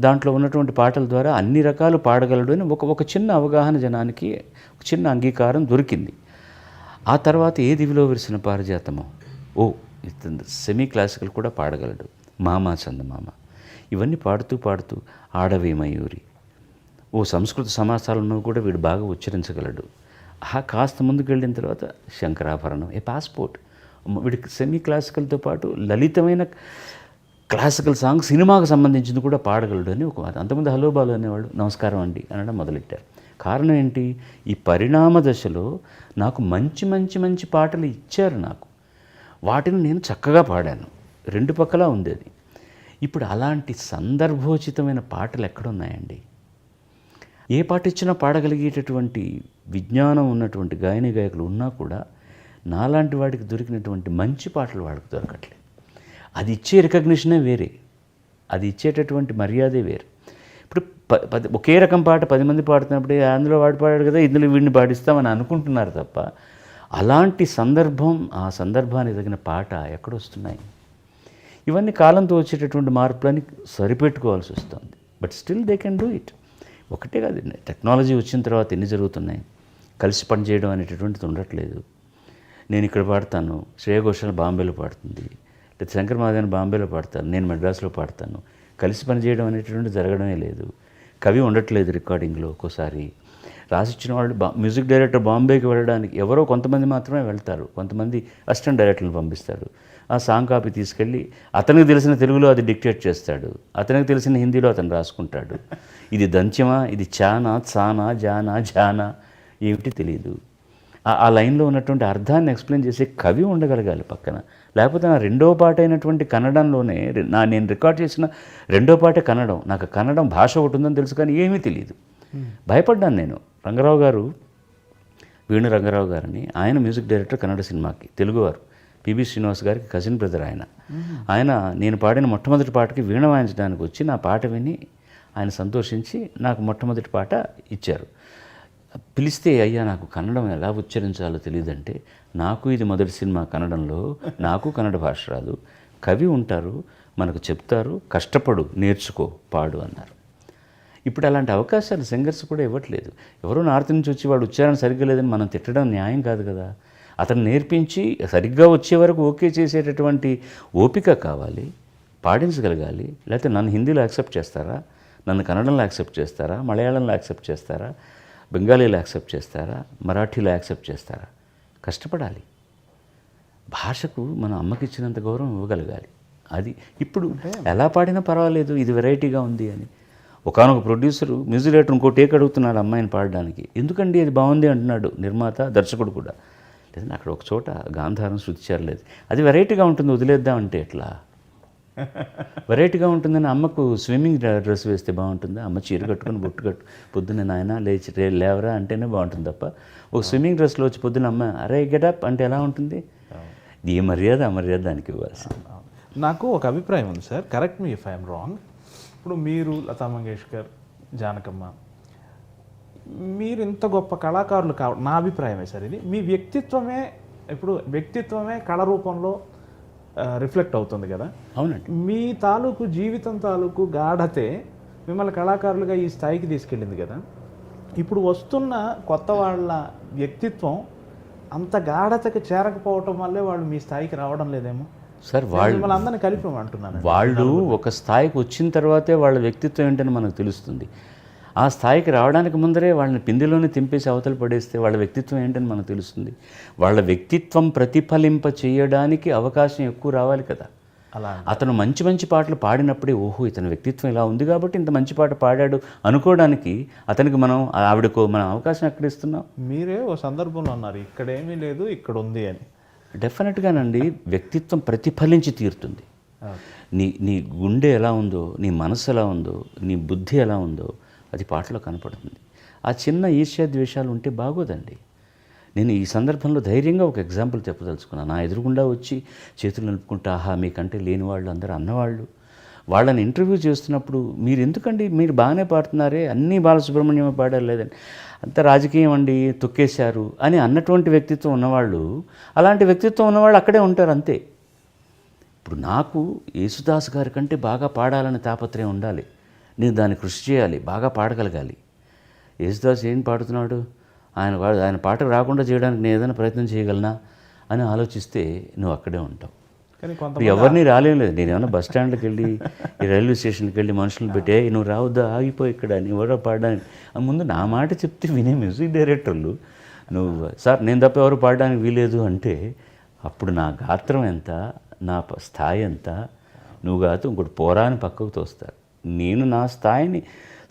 దాంట్లో ఉన్నటువంటి పాటల ద్వారా అన్ని రకాలు పాడగలడు అని ఒక చిన్న అవగాహన జనానికి, ఒక చిన్న అంగీకారం దొరికింది. ఆ తర్వాత ఏ దివిలో విరిసిన పారిజాతమో, ఇతను సెమీ క్లాసికల్ కూడా పాడగలడు, మామా చందమామ, ఇవన్నీ పాడుతూ ఆడవే మయూరి, సంస్కృత సమాసాలను కూడా వీడు బాగా ఉచ్చరించగలడు. కాస్త ముందుకు వెళ్ళిన తర్వాత శంకరాభరణం, పాస్పోర్ట్, వీడికి సెమీ క్లాసికల్తో పాటు లలితమైన క్లాసికల్ సాంగ్ సినిమాకు సంబంధించింది కూడా పాడగలడు అని ఒక మాట. అంతకుముందు హలో బాలు అనేవాళ్ళు నమస్కారం అండి అనడం మొదలెట్టారు. కారణం ఏంటి? ఈ పరిణామ దశలో నాకు మంచి మంచి మంచి పాటలు ఇచ్చారు, నాకు వాటిని నేను చక్కగా పాడాను, 2 పక్కలా ఉంది అది. ఇప్పుడు అలాంటి సందర్భోచితమైన పాటలు ఎక్కడున్నాయండి? ఏ పాట ఇచ్చినా పాడగలిగేటటువంటి విజ్ఞానం ఉన్నటువంటి గాయకులు ఉన్నా కూడా నాలాంటి వాడికి దొరికినటువంటి మంచి పాటలు వాడికి దొరకట్లేదు. అది ఇచ్చే రికగ్నిషనే వేరే, అది ఇచ్చేటటువంటి మర్యాదే వేరే. ఇప్పుడు ఒకే రకం పాట 10 మంది పాడుతున్నప్పుడు అందులో వాడు పాడాడు కదా, ఇందులో వీడిని పాడిస్తామని అనుకుంటున్నారు తప్ప అలాంటి సందర్భం, ఆ సందర్భానికి తగిన పాట ఎక్కడొస్తున్నాయి? ఇవన్నీ కాలంతో వచ్చేటటువంటి మార్పులని సరిపెట్టుకోవాల్సి వస్తుంది. But still they can do it. ఒకటే కాదు, టెక్నాలజీ వచ్చిన తర్వాత ఎన్ని జరుగుతున్నాయి. కలిసి పనిచేయడం అనేటటువంటిది ఉండట్లేదు. నేను ఇక్కడ పాడతాను, శ్రేయ ఘోషాల్ బాంబేలో పాడుతుంది, లేదా శంకర్ మహాదేవన్ బాంబేలో పాడతాను, నేను మద్రాసులో పాడతాను. కలిసి పనిచేయడం అనేటువంటి జరగడమే లేదు. కవి ఉండట్లేదు రికార్డింగ్లో. ఒక్కోసారి రాసిచ్చిన వాళ్ళు మ్యూజిక్ డైరెక్టర్ బాంబేకి వెళ్ళడానికి ఎవరో కొంతమంది మాత్రమే వెళ్తారు, కొంతమంది అసిస్టెంట్ డైరెక్టర్ని పంపిస్తాడు. ఆ సాంగ్ కాపీ తీసుకెళ్ళి అతనికి తెలిసిన తెలుగులో అది డిక్టేట్ చేస్తాడు, అతనికి తెలిసిన హిందీలో అతను రాసుకుంటాడు. ఇది దంచమా, ఇది చానా, చానా, జానా, జానా ఏమిటి తెలియదు. ఆ లైన్లో ఉన్నటువంటి అర్థాన్ని ఎక్స్ప్లెయిన్ చేసే కవి ఉండగలగాలి పక్కన. లేకపోతే నా రెండో పాట అయినటువంటి కన్నడంలోనే నేను రికార్డ్ చేసిన రెండో పాటే కన్నడం. నాకు కన్నడం భాష ఒకటి ఉందని తెలుసు, కానీ ఏమీ తెలియదు. భయపడ్డాను నేను. రంగారావు గారు, వేణు రంగారావు గారని, ఆయన మ్యూజిక్ డైరెక్టర్ కన్నడ సినిమాకి, తెలుగువారు. పిబి శ్రీనివాస్ గారికి కజిన్ బ్రదర్ ఆయన నేను పాడిన మొట్టమొదటి పాటకి వీణ వాయించడానికి వచ్చి నా పాట విని ఆయన సంతోషించి నాకు మొట్టమొదటి పాట ఇచ్చారు. పిలిస్తే అయ్యా నాకు కన్నడం ఎలా ఉచ్చరించాలో తెలియదంటే, నాకు ఇది మొదటి సినిమా కన్నడంలో, నాకు కన్నడ భాష రాదు, కవి ఉంటారు మనకు చెప్తారు, కష్టపడు నేర్చుకో పాడు అన్నారు. ఇప్పుడు అలాంటి అవకాశాలు సింగర్స్ కూడా ఇవ్వట్లేదు. ఎవరో నార్త్ నుంచి వచ్చి వాడు ఉచ్చారణ సరిగ్గా లేదని మనం తిట్టడం న్యాయం కాదు కదా. అతను నేర్పించి సరిగ్గా వచ్చే వరకు ఓకే చేసేటటువంటి ఓపిక కావాలి, పాడించగలగాలి. లేకపోతే నన్ను హిందీలో యాక్సెప్ట్ చేస్తారా, నన్ను కన్నడంలో యాక్సెప్ట్ చేస్తారా, మలయాళంలో యాక్సెప్ట్ చేస్తారా, బెంగాలీలో యాక్సెప్ట్ చేస్తారా, మరాఠీలో యాక్సెప్ట్ చేస్తారా? కష్టపడాలి. భాషకు మన అమ్మకి ఇచ్చినంత గౌరవం ఇవ్వగలగాలి. అది ఇప్పుడు ఎలా పాడినా పర్వాలేదు, ఇది వెరైటీగా ఉంది అని. ఒకానొక ప్రొడ్యూసరు మ్యూజిక్ డైరెక్టర్ ఇంకో టేక్ అడుగుతున్నాడు అమ్మాయిని పాడడానికి. ఎందుకండి అది బాగుంది అంటున్నాడు నిర్మాత, దర్శకుడు కూడా. లేదంటే అక్కడ ఒక చోట గాంధారం శృతి చేరలేదు, అది వెరైటీగా ఉంటుంది, వదిలేద్దామంటే ఎట్లా? వెరైటీగా ఉంటుందని అమ్మకు స్విమ్మింగ్ డ్రెస్ వేస్తే బాగుంటుందా? అమ్మ చీర కట్టుకుని బొట్టు కట్టు పొద్దున్న నాయన లేవరా అంటేనే బాగుంటుంది తప్ప, ఒక స్విమ్మింగ్ డ్రెస్లో వచ్చి పొద్దున్న అమ్మ అరే గెటప్ అంటే ఎలా ఉంటుంది? ఏ మర్యాద అమర్యాద దానికి ఇవ్వాల్సి. నాకు ఒక అభిప్రాయం ఉంది sir, correct me if I'm wrong. ఇప్పుడు మీరు లతా మంగేష్కర్, జానకమ్మ, మీరు ఇంత గొప్ప కళాకారులు నా అభిప్రాయమే సార్ ఇది. మీ వ్యక్తిత్వమే కళ రూపంలో రిఫ్లెక్ట్ అవుతుంది కదా. అవునండి. మీ తాలూకు జీవితం తాలూకు గాఢతే మిమ్మల్ని కళాకారులుగా ఈ స్థాయికి తీసుకెళ్ళింది కదా. ఇప్పుడు వస్తున్న కొత్త వాళ్ళ వ్యక్తిత్వం అంత గాఢతకి చేరకపోవటం వల్లే వాళ్ళు మీ స్థాయికి రావడం లేదేమో సార్. మిమ్మల్ని అందరినీ కలిపమంటున్నాను. వాళ్ళు ఒక స్థాయికి వచ్చిన తర్వాతే వాళ్ళ వ్యక్తిత్వం ఏంటని మనకు తెలుస్తుంది. ఆ స్థాయికి రావడానికి ముందరే వాళ్ళని పిండిలోనే తింపేసి అవతల పడేస్తే వాళ్ళ వ్యక్తిత్వం ఏంటని మనకు తెలుస్తుంది. వాళ్ళ వ్యక్తిత్వం ప్రతిఫలింప చేయడానికి అవకాశం ఎక్కువ రావాలి కదా. అలా అతను మంచి మంచి పాటలు పాడినప్పుడే ఓహో ఇతని వ్యక్తిత్వం ఇలా ఉంది కాబట్టి ఇంత మంచి పాట పాడాడు అనుకోవడానికి అతనికి ఆవిడకు మనం అవకాశం ఎక్కడ ఇస్తున్నాం? మీరే ఓ సందర్భంలో అన్నారు ఇక్కడేమీ లేదు ఇక్కడ ఉంది అని. డెఫినెట్గానండి, వ్యక్తిత్వం ప్రతిఫలించి తీరుతుంది. నీ గుండె ఎలా ఉందో, నీ మనసు ఎలా ఉందో, నీ బుద్ధి ఎలా ఉందో అది పాటలో కనపడుతుంది. ఆ చిన్న ఈర్ష్యాద్వేషాలు ఉంటే బాగోదండి. నేను ఈ సందర్భంలో ధైర్యంగా ఒక ఎగ్జాంపుల్ చెప్పదలుచుకున్నాను. నా ఎదురుగుండా వచ్చి చేతులు నిలుపుకుంటా ఆహా మీకంటే లేని వాళ్ళు అందరూ అన్నవాళ్ళు, వాళ్ళని ఇంటర్వ్యూ చేస్తున్నప్పుడు మీరు ఎందుకండి మీరు బాగానే పాడుతున్నారే, అన్నీ బాలసుబ్రహ్మణ్యం పాడారు లేదండి, అంత రాజకీయం అండి తొక్కేశారు అని అన్నటువంటి వ్యక్తిత్వం ఉన్నవాళ్ళు, అలాంటి వ్యక్తిత్వం ఉన్నవాళ్ళు అక్కడే ఉంటారు అంతే. ఇప్పుడు నాకు యేసుదాస్ గారి కంటే బాగా పాడాలని తాపత్రయం ఉండాలి, నేను దాన్ని కృషి చేయాలి, బాగా పాడగలగాలి. యేసుదాస్ ఏం పాడుతున్నాడు, ఆయన పాటకు రాకుండా చేయడానికి నేను ఏదైనా ప్రయత్నం చేయగలనా అని ఆలోచిస్తే నువ్వు అక్కడే ఉంటావు. కానీ ఎవరిని రాలేం లేదు. నేను ఏమన్నా బస్ స్టాండ్కి వెళ్ళి ఈ రైల్వే స్టేషన్కి వెళ్ళి మనుషులు పెట్టి నువ్వు రావద్దా ఆగిపోయి ఇక్కడ నీ ఎవరో పాడడానికి, ముందు నా మాట చెప్తే వినే మ్యూజిక్ డైరెక్టర్లు నువ్వు సార్ నేను తప్ప ఎవరు పాడడానికి వీలేదు అంటే అప్పుడు నా గాత్రం ఎంత, నా స్థాయి ఎంత, నువ్వు కాదు ఇంకోటి పోరా అని పక్కకు తోస్తారు. నేను నా స్థాయిని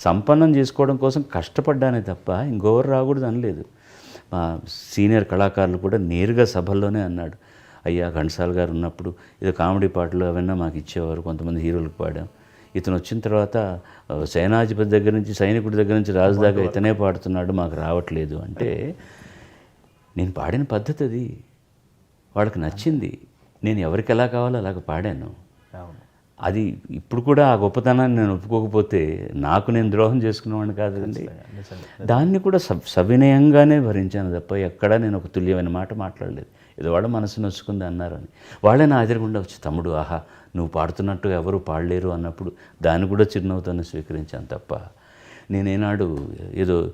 సంపన్నం చేసుకోవడం కోసం కష్టపడ్డానే తప్ప ఇంకెవరు రాకూడదు అనలేదు. మా సీనియర్ కళాకారులు కూడా నేరుగా సభల్లోనే అన్నాడు, అయ్యా ఘంటసాల గారు ఉన్నప్పుడు ఏదో కామెడీ పాటలు అవన్నీ మాకు ఇచ్చేవారు, కొంతమంది హీరోలకు పాడాం. ఇతను వచ్చిన తర్వాత సేనాధిపతి దగ్గర నుంచి సైనికుడి దగ్గర నుంచి రాజు దాకా ఇతనే పాడుతున్నాడు, మాకు రావట్లేదు అంటే నేను పాడిన పద్ధతి అది వాళ్ళకి నచ్చింది. నేను ఎవరికి ఎలా కావాలో అలాగ పాడాను. అది ఇప్పుడు కూడా ఆ గొప్పతనాన్ని నేను ఒప్పుకోకపోతే నాకు నేను ద్రోహం చేసుకునేవాడిని కాదండి. దాన్ని కూడా సవినయంగానే భరించాను తప్ప ఎక్కడా నేను ఒక తుల్యమైన మాట మాట్లాడలేదు. ఏదో వాళ్ళ మనసు నొచ్చుకుంది అన్నారని వాళ్ళే నా ఎదురుగుండా వచ్చి తమ్ముడు ఆహా నువ్వు పాడుతున్నట్టు ఎవరు పాడలేరు అన్నప్పుడు దాన్ని కూడా చిరునవ్వుతోనే స్వీకరించాను తప్ప నేనేనాడు ఏదో